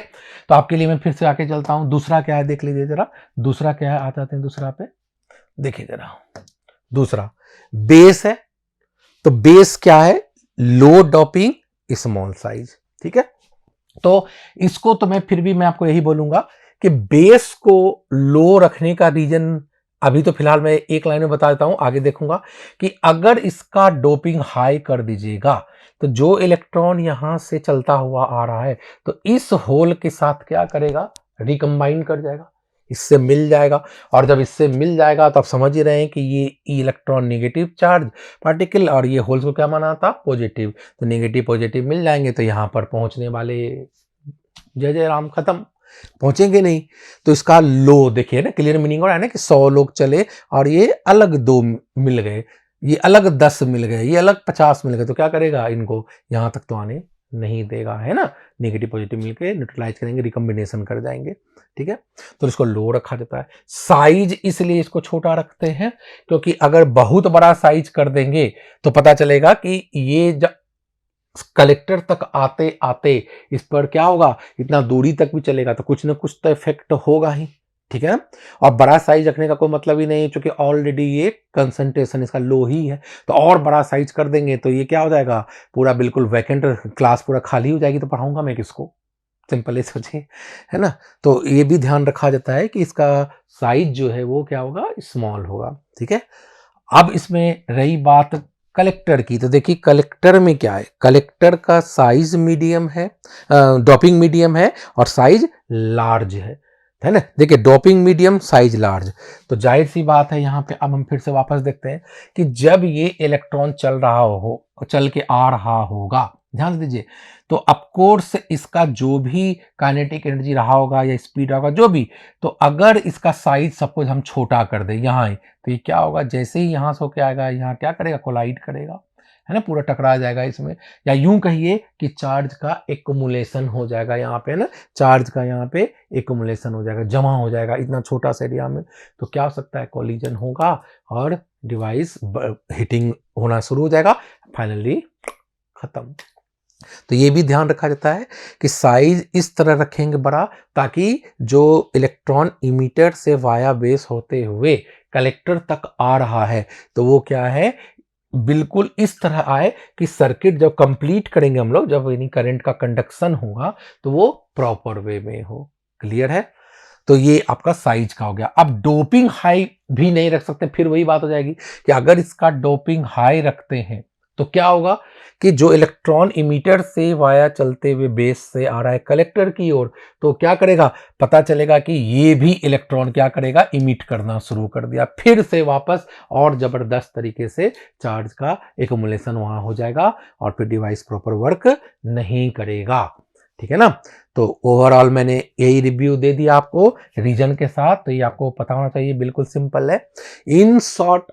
तो आपके लिए मैं फिर से आके चलता हूं, दूसरा क्या है देख लीजिए जरा, दूसरा क्या है, आ जाते हैं दूसरा पे, देखिए जरा, दूसरा बेस है। तो बेस क्या है, लो डोपिंग स्मॉल साइज, ठीक है। तो इसको तो मैं फिर भी मैं आपको यही बोलूंगा कि बेस को लो रखने का रीजन अभी तो फिलहाल मैं एक लाइन में बता देता हूं, आगे देखूंगा कि अगर इसका डोपिंग हाई कर दीजिएगा तो जो इलेक्ट्रॉन यहां से चलता हुआ आ रहा है तो इस होल के साथ क्या करेगा, रिकंबाइन कर जाएगा, इससे मिल जाएगा। और जब इससे मिल जाएगा तो आप समझ ही रहे हैं कि ये इलेक्ट्रॉन नेगेटिव चार्ज पार्टिकल और ये होल्स को क्या माना था, पॉजिटिव। तो नेगेटिव पॉजिटिव मिल जाएंगे तो यहां पर पहुंचने वाले जय जय राम, खत्म, पहुंचेंगे नहीं। तो इसका लो देखिए ना, क्लियर मीनिंग हो रहा है ना कि 100 लोग चले और ये अलग 2 मिल गए, ये अलग 10 मिल गए, ये अलग 50 मिल गए, तो क्या करेगा, इनको यहां तक तो आने नहीं देगा, है ना। नेगेटिव पॉजिटिव मिलके न्यूट्रलाइज करेंगे, रिकॉम्बिनेशन कर जाएंगे, ठीक है। तो इसको लो रखा जाता है। साइज इसलिए इसको छोटा रखते हैं क्योंकि अगर बहुत बड़ा साइज कर देंगे तो पता चलेगा कि ये कलेक्टर तक आते आते इस पर क्या होगा, इतना दूरी तक भी चलेगा तो कुछ ना कुछ तो इफेक्ट होगा ही, ठीक है ना। और बड़ा साइज रखने का कोई मतलब ही नहीं है क्योंकि ऑलरेडी ये कंसंट्रेशन इसका लो ही है। तो और बड़ा साइज कर देंगे तो ये क्या हो जाएगा, पूरा बिल्कुल वैकेंट, क्लास पूरा खाली हो जाएगी, तो पढ़ाऊंगा मैं किसको, सिंपल ही सोचिए, है ना। तो ये भी ध्यान रखा जाता है कि इसका साइज जो है वो क्या होगा, स्मॉल होगा, ठीक है। अब इसमें रही बात कलेक्टर की, तो देखिए कलेक्टर में क्या है, कलेक्टर का साइज मीडियम है, डोपिंग मीडियम है और साइज लार्ज है ना। देखिए डोपिंग मीडियम, साइज लार्ज। तो जाहिर सी बात है यहाँ पे, अब हम फिर से वापस देखते हैं कि जब ये इलेक्ट्रॉन चल के आ रहा होगा, ध्यान दीजिए, तो ऑफकोर्स इसका जो भी काइनेटिक एनर्जी रहा होगा या स्पीड होगा जो भी, तो अगर इसका साइज सपोज हम छोटा कर दें यहाँ, तो ये क्या होगा, जैसे ही यहां से होके आएगा यहाँ क्या करेगा, कोलाइड करेगा, है ना, पूरा टकरा जाएगा इसमें। या यूं कहिए कि चार्ज का एक्युमुलेशन हो जाएगा यहाँ पे, ना, चार्ज का यहाँ पे एक्युमुलेशन हो जाएगा, जमा हो जाएगा इतना छोटा सा एरिया में। तो क्या हो सकता है, कोलिजन होगा और डिवाइस हिटिंग होना शुरू हो जाएगा, फाइनली खत्म। तो ये भी ध्यान रखा जाता है कि साइज इस तरह रखेंगे बड़ा ताकि जो इलेक्ट्रॉन इमीटर से वाया बेस होते हुए कलेक्टर तक आ रहा है तो वो क्या है, बिल्कुल इस तरह आए कि सर्किट जब कंप्लीट करेंगे हम लोग, जब यानी करंट का कंडक्शन होगा तो वो प्रॉपर वे में हो। क्लियर है। तो ये आपका साइज का हो गया। अब डोपिंग हाई भी नहीं रख सकते, फिर वही बात हो जाएगी कि अगर इसका डोपिंग हाई रखते हैं तो क्या होगा कि जो इलेक्ट्रॉन इमीटर से वाया चलते हुए बेस से आ रहा है कलेक्टर की ओर, तो क्या करेगा, पता चलेगा कि ये भी इलेक्ट्रॉन क्या करेगा, इमिट करना शुरू कर दिया, फिर से वापस और जबरदस्त तरीके से चार्ज का एक्युमुलेशन वहां हो जाएगा और फिर डिवाइस प्रॉपर वर्क नहीं करेगा, ठीक है ना। तो ओवरऑल मैंने यही रिव्यू दे दिया आपको रीजन के साथ, तो ये आपको पता होना चाहिए, बिल्कुल सिंपल है। इन शॉर्ट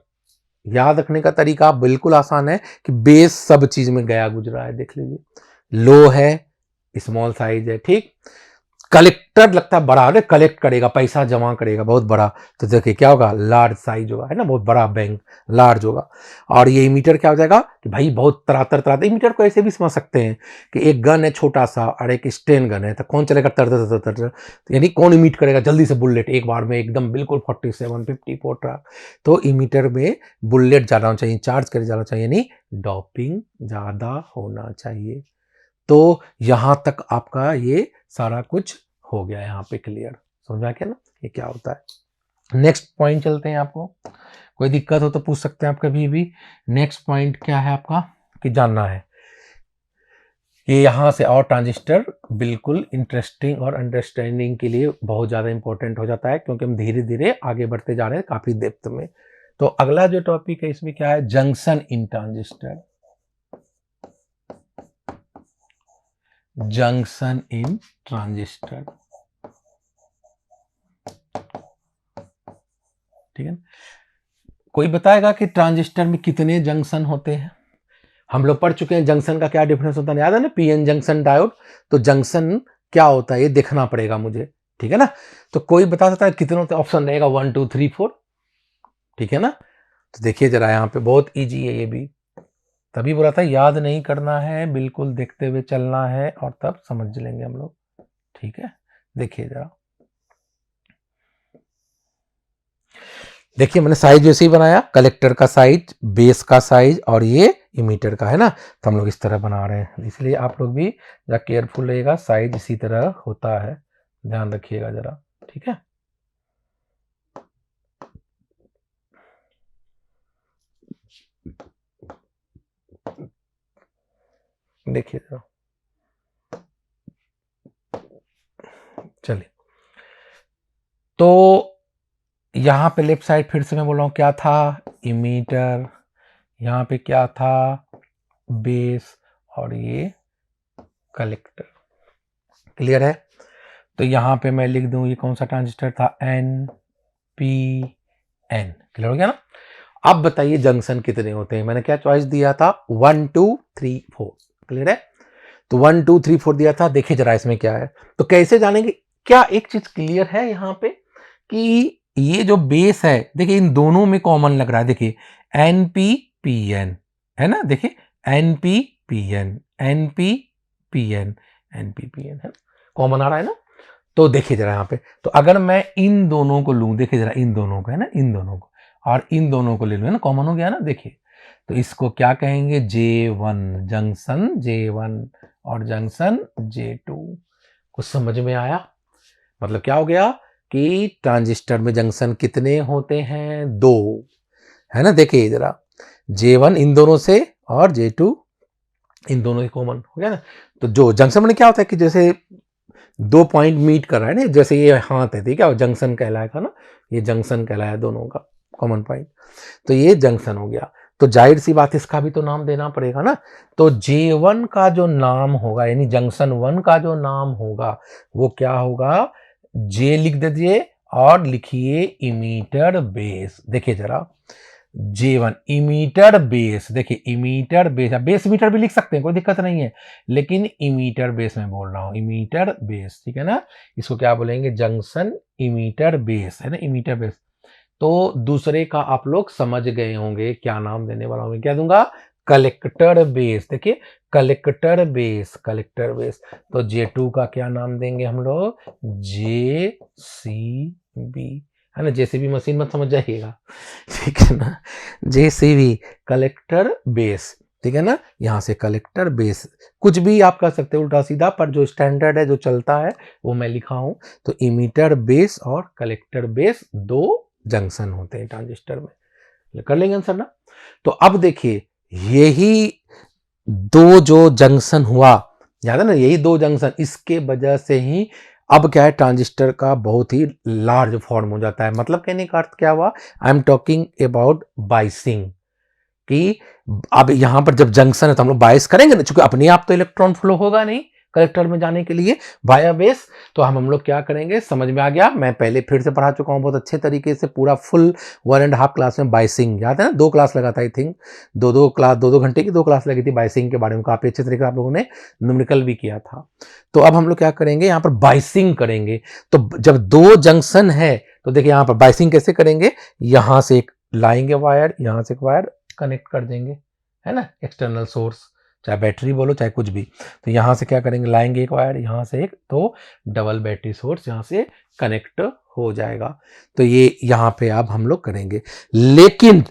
याद रखने का तरीका बिल्कुल आसान है कि बेस सब चीज में गया गुजरा है, देख लीजिए, लो है, स्मॉल साइज है, ठीक, कलेक्टर लगता है बड़ा, अरे कलेक्ट करेगा, पैसा जमा करेगा बहुत बड़ा, तो देखिए क्या होगा, लार्ज साइज होगा, है ना, बहुत बड़ा बैंक, लार्ज होगा। और ये इमीटर क्या हो जाएगा कि भाई बहुत तरातर तरातर, इमीटर को ऐसे भी समझ सकते हैं कि एक गन है छोटा सा और एक स्टेन गन है, तो कौन चलेगा तर तर तर तर, यानी कौन इमिट करेगा जल्दी से बुलेट एक बार में एकदम बिल्कुल 47-54 ट्रैक। तो इमीटर में बुलेट ज़्यादा होना चाहिए, चार्ज करे जाना चाहिए, यानी डॉपिंग ज़्यादा होना चाहिए। तो यहां तक आपका ये सारा कुछ हो गया, यहाँ पे क्लियर समझ में आ गया ना ये क्या होता है। नेक्स्ट पॉइंट चलते हैं, आपको कोई दिक्कत हो तो पूछ सकते हैं आप कभी भी। नेक्स्ट पॉइंट क्या है आपका कि जानना है कि यहां से और ट्रांजिस्टर बिल्कुल इंटरेस्टिंग और अंडरस्टैंडिंग के लिए बहुत ज़्यादा इंपॉर्टेंट हो जाता है, क्योंकि हम धीरे धीरे आगे बढ़ते जा रहे हैं काफ़ी डेप्थ में। तो अगला जो टॉपिक है इसमें क्या है, जंक्शन इन ट्रांजिस्टर। जंक्शन इन ट्रांजिस्टर, ठीक है। कोई बताएगा कि ट्रांजिस्टर में कितने जंक्शन होते हैं? हम लोग पढ़ चुके हैं जंक्शन का क्या डिफरेंस होता है, याद है ना, पीएन जंक्शन डायोड। तो जंक्शन क्या होता है ये देखना पड़ेगा मुझे, ठीक है ना। तो कोई बता सकता है कितने होते हैं? ऑप्शन रहेगा 1 2 3 4, ठीक है ना। तो देखिए जरा यहाँ पे बहुत इजी है ये भी, तभी बोला था याद नहीं करना है, बिल्कुल देखते हुए चलना है और तब समझ लेंगे हम लोग, ठीक है। देखिए जरा, देखिए मैंने साइज वैसे ही बनाया, कलेक्टर का साइज, बेस का साइज और ये इमीटर का, है ना। तो हम लोग इस तरह बना रहे हैं, इसलिए आप लोग भी जरा केयरफुल रहेगा, साइज इसी तरह होता है, ध्यान रखिएगा जरा, ठीक है। देखिए जरा, चलिए तो यहाँ पे लेफ्ट साइड फिर से मैं बोल रहा हूँ क्या था, इमीटर, यहाँ पे क्या था, बेस और ये कलेक्टर, क्लियर है। तो यहाँ पे मैं लिख दूं ये कौन सा ट्रांजिस्टर था, NPN, क्लियर हो गया ना। अब बताइए जंक्शन कितने होते हैं, मैंने क्या चॉइस दिया था, 1 2 3 4, क्लियर है। तो 1 2 3 4 दिया था। देखिए जरा इसमें क्या है, तो कैसे जानेंगे, क्या एक चीज क्लियर है यहाँ पे कि ये जो बेस है, देखिए इन दोनों में कॉमन लग रहा है, देखिए NPPN है ना, देखिए NPPN NPPN NPPN है, कॉमन आ रहा है ना। तो देखिए जरा यहाँ पे, तो अगर मैं इन दोनों को लूं, देखिए जरा इन दोनों को, है ना, इन दोनों को और इन दोनों को ले लूं, है ना, कॉमन हो गया ना। देखिए तो इसको क्या कहेंगे, J1, जंक्शन J1 और जंक्शन J2। कुछ समझ में आया, मतलब क्या हो गया कि ट्रांजिस्टर में जंक्शन कितने होते हैं, 2, है ना। देखिए जरा, J1 इन दोनों से और J2 इन दोनों से कॉमन हो गया ना। तो जो जंक्शन में क्या होता है कि जैसे 2 पॉइंट मीट कर रहा है ना, जैसे ये हाथ है, ठीक है, जंक्शन कहलाएगा ना, ये जंक्शन कहलाया दोनों का कॉमन पॉइंट, तो ये जंक्शन हो गया। तो जाहिर सी बात इसका भी तो नाम देना पड़ेगा ना। तो J1 का जो नाम होगा, यानी जंक्शन 1 का जो नाम होगा वो क्या होगा, J लिख दीजिए और लिखिए इमीटर बेस। देखिए जरा, J1 इमीटर बेस, देखिए इमीटर बेस, बेस मीटर भी लिख सकते हैं, कोई दिक्कत नहीं है, लेकिन इमीटर बेस में बोल रहा हूं, इमीटर बेस, ठीक है ना। इसको क्या बोलेंगे, जंक्शन इमीटर बेस, है ना, इमीटर बेस। तो दूसरे का आप लोग समझ गए होंगे क्या नाम देने वाला हूं, क्या दूंगा, कलेक्टर बेस। देखिए कलेक्टर बेस, कलेक्टर बेस। तो J2 का क्या नाम देंगे हम लोग, JCB, है ना, JCB मशीन मत समझ जाइएगा, ठीक है ना, JCB कलेक्टर बेस, ठीक है ना। यहां से कलेक्टर बेस, कुछ भी आप कर सकते हो उल्टा सीधा, पर जो स्टैंडर्ड है जो चलता है वो मैं लिखा हूं। तो इमीटर बेस और कलेक्टर बेस 2 जंक्शन होते हैं ट्रांजिस्टर में, कर लेंगे आंसर ना। तो अब देखिए यही 2 जो जंक्शन हुआ, याद है ना, यही 2 जंक्शन, इसके वजह से ही अब क्या है, ट्रांजिस्टर का बहुत ही लार्ज फॉर्म हो जाता है। मतलब कहने का अर्थ क्या हुआ, I am talking about biasing, कि अब यहां पर जब जंक्शन है तो हम लोग बाइस करेंगे ना, चूंकि अपने आप तो इलेक्ट्रॉन फ्लो होगा नहीं, कलेक्टर में जाने के लिए वाया बेस। तो हम लोग क्या करेंगे, समझ में आ गया। मैं पहले फिर से पढ़ा चुका हूँ बहुत अच्छे तरीके से, पूरा फुल 1.5 क्लास में बाइसिंग, याद है ना, 2 क्लास लगा था आई थिंक, 2 घंटे की 2 क्लास लगी थी बाइसिंग के बारे में, काफी अच्छे तरीके से आप लोगों ने न्यूमेरिकल भी किया था। तो अब हम लोग क्या करेंगे, यहाँ पर बाइसिंग करेंगे। तो जब 2 जंक्शन है तो देखिए यहाँ पर बाइसिंग कैसे करेंगे, यहां से एक लाएंगे वायर, यहां से एक वायर कनेक्ट कर देंगे, है ना, एक्सटर्नल सोर्स, चाहे बैटरी बोलो चाहे कुछ भी। तो यहां से क्या करेंगे, लाएंगे एक वायर, यहां से एक, तो डबल बैटरी सोर्स यहां से कनेक्ट हो जाएगा। तो ये यहां पे अब हम लोग करेंगे, लेकिन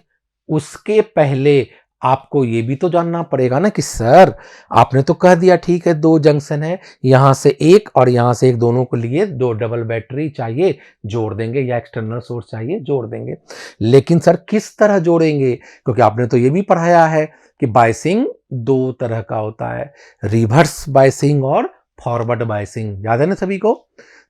उसके पहले आपको ये भी तो जानना पड़ेगा ना कि सर आपने तो कह दिया ठीक है 2 जंक्शन है, यहां से एक और यहां से एक, दोनों को लिए 2 डबल बैटरी चाहिए, जोड़ देंगे, या एक्सटर्नल सोर्स चाहिए, जोड़ देंगे। लेकिन सर किस तरह जोड़ेंगे, क्योंकि आपने तो ये भी पढ़ाया है कि बाइसिंग 2 तरह का होता है, रिवर्स बाइसिंग और फॉरवर्ड बाइसिंग, याद है ना सभी को।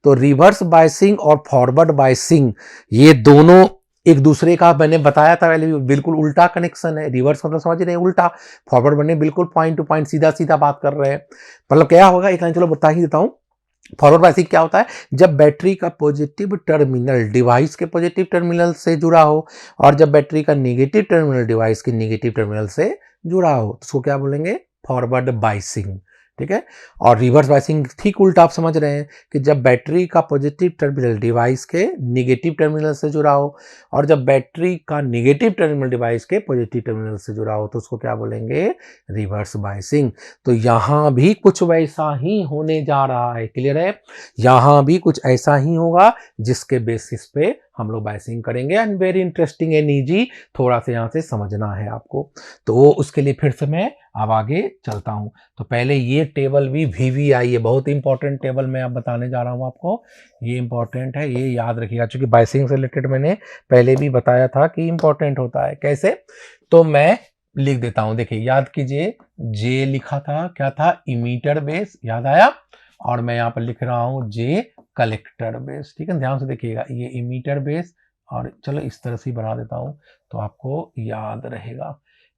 तो रिवर्स बाइसिंग और फॉरवर्ड बाइसिंग ये दोनों एक दूसरे का, मैंने बताया था पहले, बिल्कुल उल्टा कनेक्शन है। रिवर्स मतलब समझ रहे हैं उल्टा, फॉरवर्ड बनने बिल्कुल पॉइंट टू पॉइंट सीधा सीधा बात कर रहे हैं। मतलब क्या होगा, एक लाइन चलो बता ही देता हूं। फॉरवर्ड बाइसिंग क्या होता है, जब बैटरी का पॉजिटिव टर्मिनल डिवाइस के पॉजिटिव टर्मिनल से जुड़ा हो, और जब बैटरी का नेगेटिव टर्मिनल डिवाइस के नेगेटिव टर्मिनल से जुड़ा हो, तो उसको क्या बोलेंगे, फॉरवर्ड बाइसिंग, ठीक है। और रिवर्स बाइसिंग ठीक उल्टा, आप समझ रहे हैं कि जब बैटरी का पॉजिटिव टर्मिनल डिवाइस के नेगेटिव टर्मिनल से जुड़ा हो, और जब बैटरी का नेगेटिव टर्मिनल डिवाइस के पॉजिटिव टर्मिनल से जुड़ा हो, तो उसको क्या बोलेंगे, रिवर्स बाइसिंग। तो यहां भी कुछ वैसा ही होने जा रहा है, क्लियर है, यहां भी कुछ ऐसा ही होगा जिसके बेसिस पे हम लोग बाइसिंग करेंगे। And very interesting and easy, थोड़ा सा यहाँ से समझना है आपको। तो उसके लिए फिर से मैं अब आगे चलता हूं। तो पहले ये टेबल भी VVI है, बहुत इंपॉर्टेंट टेबल मैं अब बताने जा रहा हूं आपको, ये इंपॉर्टेंट है, ये याद रखिएगा, क्योंकि बाइसिंग से रिलेटेड मैंने पहले भी बताया था कि इंपॉर्टेंट होता है। कैसे, तो मैं लिख देता हूं, देखिए याद कीजिए, J लिखा था, क्या था, इमीटर बेस, याद आया, और मैं यहाँ पर लिख रहा हूं J कलेक्टर बेस, ठीक है, ध्यान से देखिएगा, ये इमीटर बेस, और चलो इस तरह से बना देता हूं तो आपको याद रहेगा,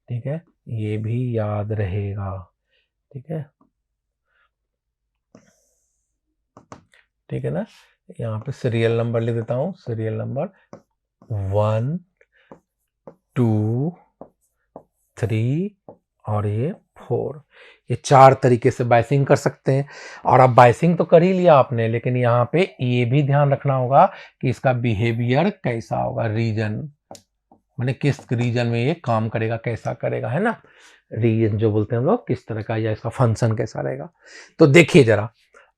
ठीक है, ये भी याद रहेगा, ठीक है, ठीक है ना। यहाँ पे सीरियल नंबर लिख देता हूं, सीरियल नंबर 1 2 3 और ये 4, ये 4 तरीके से बाइसिंग कर सकते हैं। और अब बाइसिंग तो कर ही लिया आपने, लेकिन यहाँ पे ये भी ध्यान रखना होगा कि इसका बिहेवियर कैसा होगा, रीजन माने किस रीजन में ये काम करेगा, कैसा करेगा, है ना, रीजन जो बोलते हैं हम लोग, किस तरह का, या इसका फंक्शन कैसा रहेगा। तो देखिए जरा,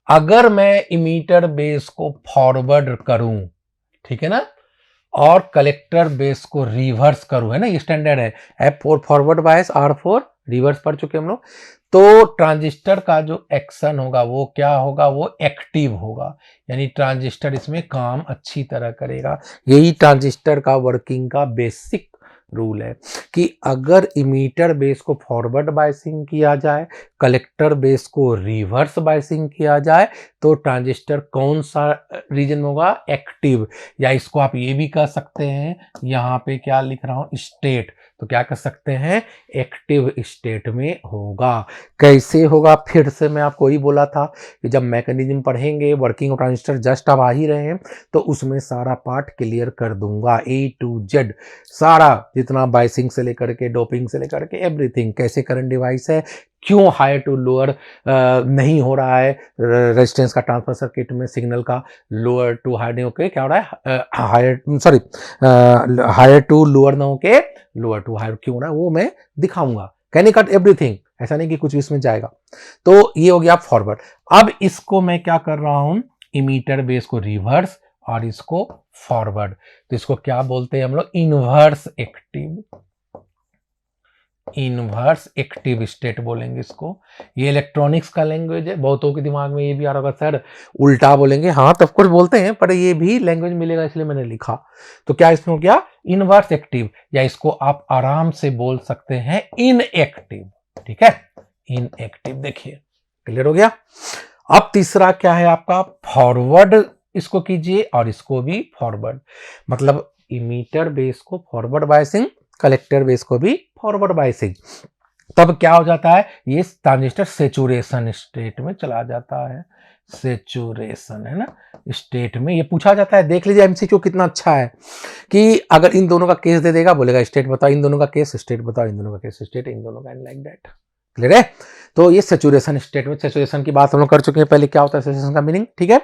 अगर मैं इमीटर बेस को फॉरवर्ड करूं, ठीक है ना, और कलेक्टर बेस को रिवर्स करूं, है ना, ये स्टैंडर्ड है, F4 forward bias, R4 reverse पढ़ चुके हम लोग। तो ट्रांजिस्टर का जो एक्शन होगा वो क्या होगा, वो एक्टिव होगा, यानी ट्रांजिस्टर इसमें काम अच्छी तरह करेगा। यही ट्रांजिस्टर का वर्किंग का बेसिक रूल है कि अगर इमीटर बेस को फॉरवर्ड बायसिंग किया जाए, कलेक्टर बेस को रिवर्स बायसिंग किया जाए, तो ट्रांजिस्टर कौन सा रीजन में होगा, एक्टिव, या इसको आप ये भी कह सकते हैं, यहाँ पे क्या लिख रहा हूं, स्टेट, तो क्या कर सकते हैं, एक्टिव स्टेट में होगा। कैसे होगा, फिर से मैं आपको ही बोला था कि जब मैकेनिज्म पढ़ेंगे, वर्किंग ऑफ ट्रांजिस्टर जस्ट अब आ ही रहे हैं, तो उसमें सारा पार्ट क्लियर कर दूंगा, A to Z सारा, जितना बाइसिंग से लेकर के, डोपिंग से लेकर के, एवरीथिंग, कैसे करंट डिवाइस है, क्यों हायर टू लोअर नहीं हो रहा है, रेजिस्टेंस का ट्रांसफर सर्किट में सिग्नल का लोअर टू हायर नहीं होके क्या हो रहा है, higher sorry higher to lower ना होके लोअर टू हायर क्यों हो रहा है, वो मैं दिखाऊंगा, कैन यू कट एवरीथिंग, ऐसा नहीं कि कुछ भी इसमें जाएगा। तो ये हो गया फॉरवर्ड। अब इसको मैं क्या कर रहा हूं, इमीटर बेस को रिवर्स और इसको फॉरवर्ड, तो इसको क्या बोलते हैं हम लोग, inverse active, inverse active state बोलेंगे इसको। ये इलेक्ट्रॉनिक्स का लैंग्वेज है, बहुतों के दिमाग में ये भी आ रहा होगा सर उल्टा बोलेंगे, हाँ तो कुछ बोलते हैं, पर ये भी लैंग्वेज मिलेगा इसलिए मैंने लिखा। तो क्या इसमें हो गया, इनवर्स एक्टिव, या इसको आप आराम से बोल सकते हैं इनएक्टिव, ठीक है, इनएक्टिव, देखिए क्लियर हो गया। अब तीसरा क्या है आपका, फॉरवर्ड, इसको कीजिए और इसको भी फॉरवर्ड, मतलब इमीटर बेस को फॉरवर्ड बायसिंग, कलेक्टर बेस को भी फॉरवर्ड बायसिंग। तब क्या हो जाता है, ये ट्रांजिस्टर सेचुरेशन स्टेट में चला जाता है। सेचुरेशन है ना स्टेट में, ये पूछा जाता है। देख लीजिए एमसीक्यू कितना अच्छा है कि अगर इन दोनों का केस दे देगा, बोलेगा स्टेट बताओ, इन दोनों का केस स्टेट बताओ, इन दोनों का केस स्टेट, इन दोनों का, लाइक दैट। क्लियर है? तो ये सेचुरेशन स्टेट में, सेचुरेशन की बात हम लोग कर चुके हैं पहले, क्या होता है सेचुरेशन का मीनिंग। ठीक है,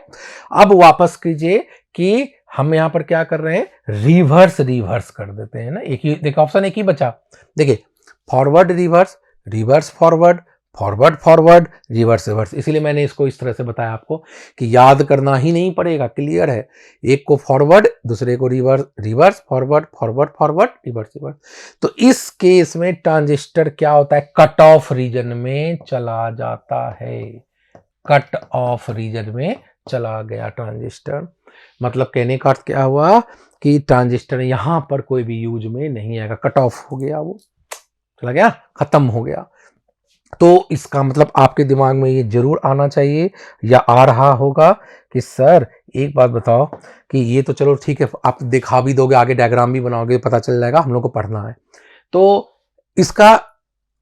अब वापस कीजिए कि हम यहां पर क्या कर रहे हैं, रिवर्स कर देते हैं ना। एक ही देखिए ऑप्शन एक ही बचा, देखिए forward reverse, reverse forward, forward forward, reverse reverse. इसीलिए मैंने इसको इस तरह से बताया आपको कि याद करना ही नहीं पड़ेगा, क्लियर है। एक को फॉरवर्ड, दूसरे को reverse, reverse forward, forward forward, reverse reverse. तो इस केस में ट्रांजिस्टर क्या होता है, कट ऑफ रीजन में चला जाता है। कट ऑफ रीजन में चला गया ट्रांजिस्टर, मतलब कहने का अर्थ क्या हुआ कि ट्रांजिस्टर यहां पर कोई भी यूज में नहीं आएगा, कट ऑफ हो गया, वो चला गया, खत्म हो गया। तो इसका मतलब आपके दिमाग में ये जरूर आना चाहिए या आ रहा होगा कि सर एक बात बताओ कि ये तो चलो ठीक है, आप दिखा भी दोगे, आगे डायग्राम भी बनाओगे, पता चल जाएगा, हम लोग को पढ़ना है। तो इसका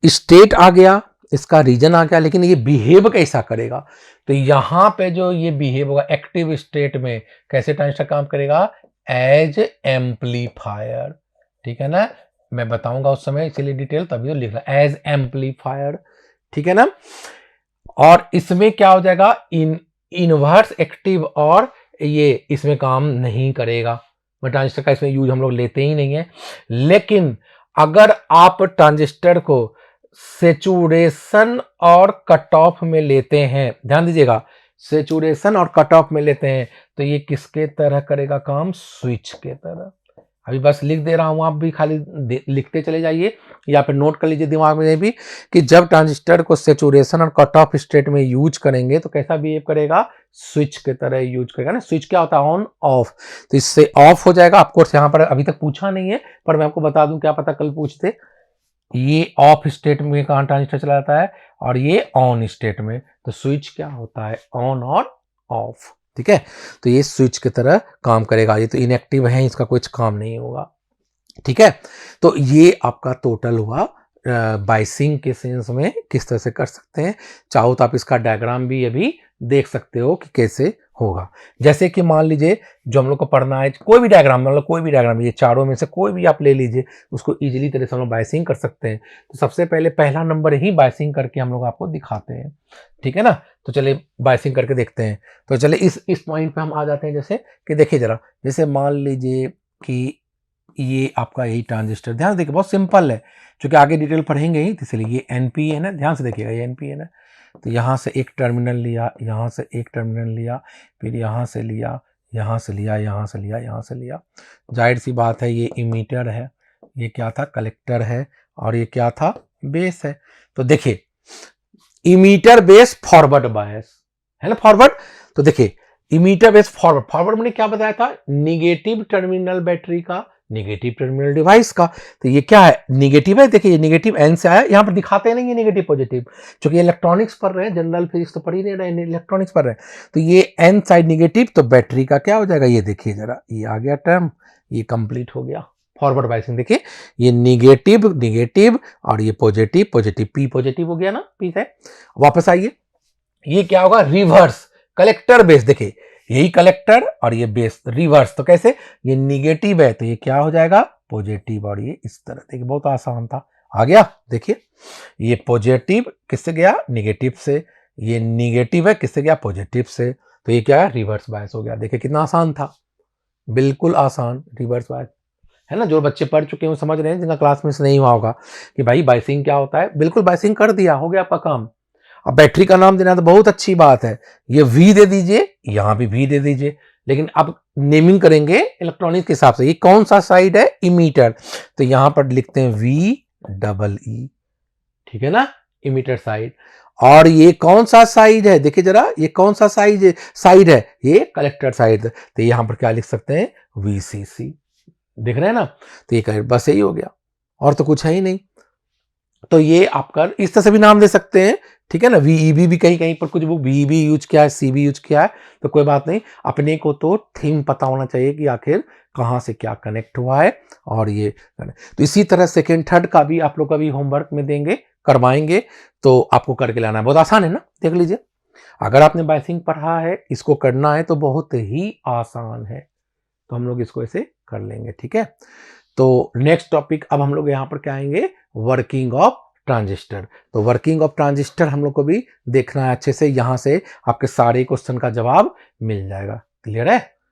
स्टेट आ गया, इसका रीजन आ गया, लेकिन ये बिहेव कैसा करेगा। तो यहां पे जो ये बिहेव होगा एक्टिव स्टेट में, कैसे ट्रांजिस्टर काम करेगा, एज एम्पलीफायर। ठीक है ना, मैं बताऊंगा उस समय, इसीलिए डिटेल तभी तो लिख रहा, एज एम्पलीफायर। ठीक है ना, और इसमें क्या हो जाएगा, इनवर्स एक्टिव, और ये इसमें काम नहीं करेगा। ट्रांजिस्टर का इसमें यूज हम लोग लेते ही नहीं है। लेकिन अगर आप ट्रांजिस्टर को सेचुरेशन और कट ऑफ में लेते हैं, ध्यान दीजिएगा, सेचुरेशन और कट ऑफ में लेते हैं, तो ये किसके तरह करेगा काम, स्विच के तरह। अभी बस लिख दे रहा हूं, आप भी खाली लिखते चले जाइए या फिर नोट कर लीजिए दिमाग में भी कि जब ट्रांजिस्टर को सेचुरेशन और कट ऑफ स्टेट में यूज करेंगे तो कैसा बिहेव करेगा, स्विच के तरह यूज करेगा ना। स्विच क्या होता है, ऑन ऑफ, तो इससे ऑफ हो जाएगा। ऑफकोर्स यहाँ पर अभी तक पूछा नहीं है, पर मैं आपको बता दूं, क्या पता कल पूछते। ये ऑफ स्टेट में कहां ट्रांजिस्टर चला जाता है और ये ऑन स्टेट में, तो स्विच क्या होता है, ऑन और ऑफ। ठीक है, तो ये स्विच की तरह काम करेगा। ये तो इनएक्टिव है, इसका कुछ काम नहीं होगा। ठीक है, तो ये आपका टोटल हुआ बाइसिंग के सेंस में किस तरह से कर सकते हैं। चाहो तो आप इसका डायग्राम भी अभी देख सकते हो कि कैसे होगा। जैसे कि मान लीजिए जो हम लोग को पढ़ना है, कोई भी डायग्राम, मतलब कोई भी डायग्राम, ये चारों में से कोई भी आप ले लीजिए, उसको इजीली तरह से हम लोग बाइसिंग कर सकते हैं। तो सबसे पहले पहला नंबर ही बाइसिंग करके हम लोग आपको दिखाते हैं। ठीक है ना, तो चलिए बाइसिंग करके देखते हैं। तो चलिए इस पॉइंट पे हम आ जाते हैं। जैसे कि देखिए जरा, जैसे मान लीजिए कि ये आपका यही ट्रांजिस्टर, ध्यान देखिए बहुत सिंपल है, क्योंकि आगे डिटेल पढ़ेंगे ही, इसलिए ये एनपी है ना, ध्यान से देखिएगा, ये एनपी है ना। तो यहाँ से एक टर्मिनल लिया, यहाँ से एक टर्मिनल लिया, फिर यहाँ से लिया, यहाँ से लिया, यहाँ से लिया, यहाँ से लिया। जाहिर सी बात है ये इमीटर है, ये क्या था, कलेक्टर है, और ये क्या था, बेस है। तो देखिए इमीटर बेस फॉरवर्ड बायस है ना, फॉरवर्ड। तो देखिए इमीटर बेस फॉरवर्ड, फॉरवर्ड मैंने क्या बताया था, निगेटिव टर्मिनल बैटरी का, निगेटिव टर्मिनल डिवाइस का। तो ये क्या है, निगेटिव है। देखिए ये निगेटिव एन से आया, यहां पर दिखाते नहीं है निगेटिव पॉजिटिव, क्योंकि इलेक्ट्रॉनिक्स पढ़ रहे हैं, जनरल फिजिक्स तो पढ़ ही नहीं रहे हैं, इलेक्ट्रॉनिक्स पढ़ रहे हैं। तो ये एन साइड निगेटिव, तो बैटरी का क्या हो जाएगा, ये देखिए जरा, ये आ गया टर्म, ये कंप्लीट हो गया फॉरवर्ड बाइसिंग। देखिए ये निगेटिव निगेटिव और ये पॉजिटिव पॉजिटिव, पी पॉजिटिव हो गया ना, पी है। वापस आइए, ये क्या होगा, रिवर्स कलेक्टर बेस। देखिए यही कलेक्टर और ये बेस, रिवर्स। तो कैसे, ये निगेटिव है तो ये क्या हो जाएगा, पॉजिटिव, और ये इस तरह। देखिए बहुत आसान था, आ गया। देखिए ये पॉजिटिव किससे गया, निगेटिव से, ये निगेटिव है किससे गया, पॉजिटिव से, तो ये क्या है, रिवर्स बायस हो गया। देखिए कितना आसान था, बिल्कुल आसान, रिवर्स बायस है ना। जो बच्चे पढ़ चुके हैं समझ रहे हैं, जिनका क्लास में से नहीं हुआ होगा कि भाई बाइसिंग क्या होता है, बिल्कुल बाइसिंग कर दिया, हो गया आपका काम। अब बैटरी का नाम देना तो बहुत अच्छी बात है, ये वी दे दीजिए, यहां भी वी दे दीजिए, लेकिन अब नेमिंग करेंगे इलेक्ट्रॉनिक्स के हिसाब से। ये कौन सा साइड है, इमीटर, तो यहां पर लिखते हैं वी डबल ई, ठीक है ना, इमीटर साइड। और ये कौन सा साइड है, देखिए जरा, ये कौन सा साइड है, ये कलेक्टर साइड, तो यहां पर क्या लिख सकते हैं, वीसीसी, देख रहे हैं ना। तो ये बस यही हो गया, और तो कुछ है ही नहीं। तो ये आपका इस तरह से भी नाम दे सकते हैं, ठीक है ना। वीईबी भी कहीं कहीं पर कुछ बुक वीईबी यूज किया है, सीबी यूज किया है, तो कोई बात नहीं, अपने को तो थीम पता होना चाहिए कि आखिर कहाँ से क्या कनेक्ट हुआ है। और ये तो इसी तरह सेकेंड थर्ड का भी आप लोग कभी होमवर्क में देंगे, करवाएंगे तो आपको करके लाना है, बहुत आसान है ना, देख लीजिए। अगर आपने बायसिंग पढ़ा है, इसको करना है तो बहुत ही आसान है, तो हम लोग इसको ऐसे कर लेंगे, ठीक है। तो नेक्स्ट टॉपिक अब हम लोग यहाँ पर क्या आएंगे, वर्किंग ऑफ ट्रांजिस्टर। तो वर्किंग ऑफ ट्रांजिस्टर हम लोग को भी देखना है अच्छे से, यहां से आपके सारे क्वेश्चन का जवाब मिल जाएगा। क्लियर है।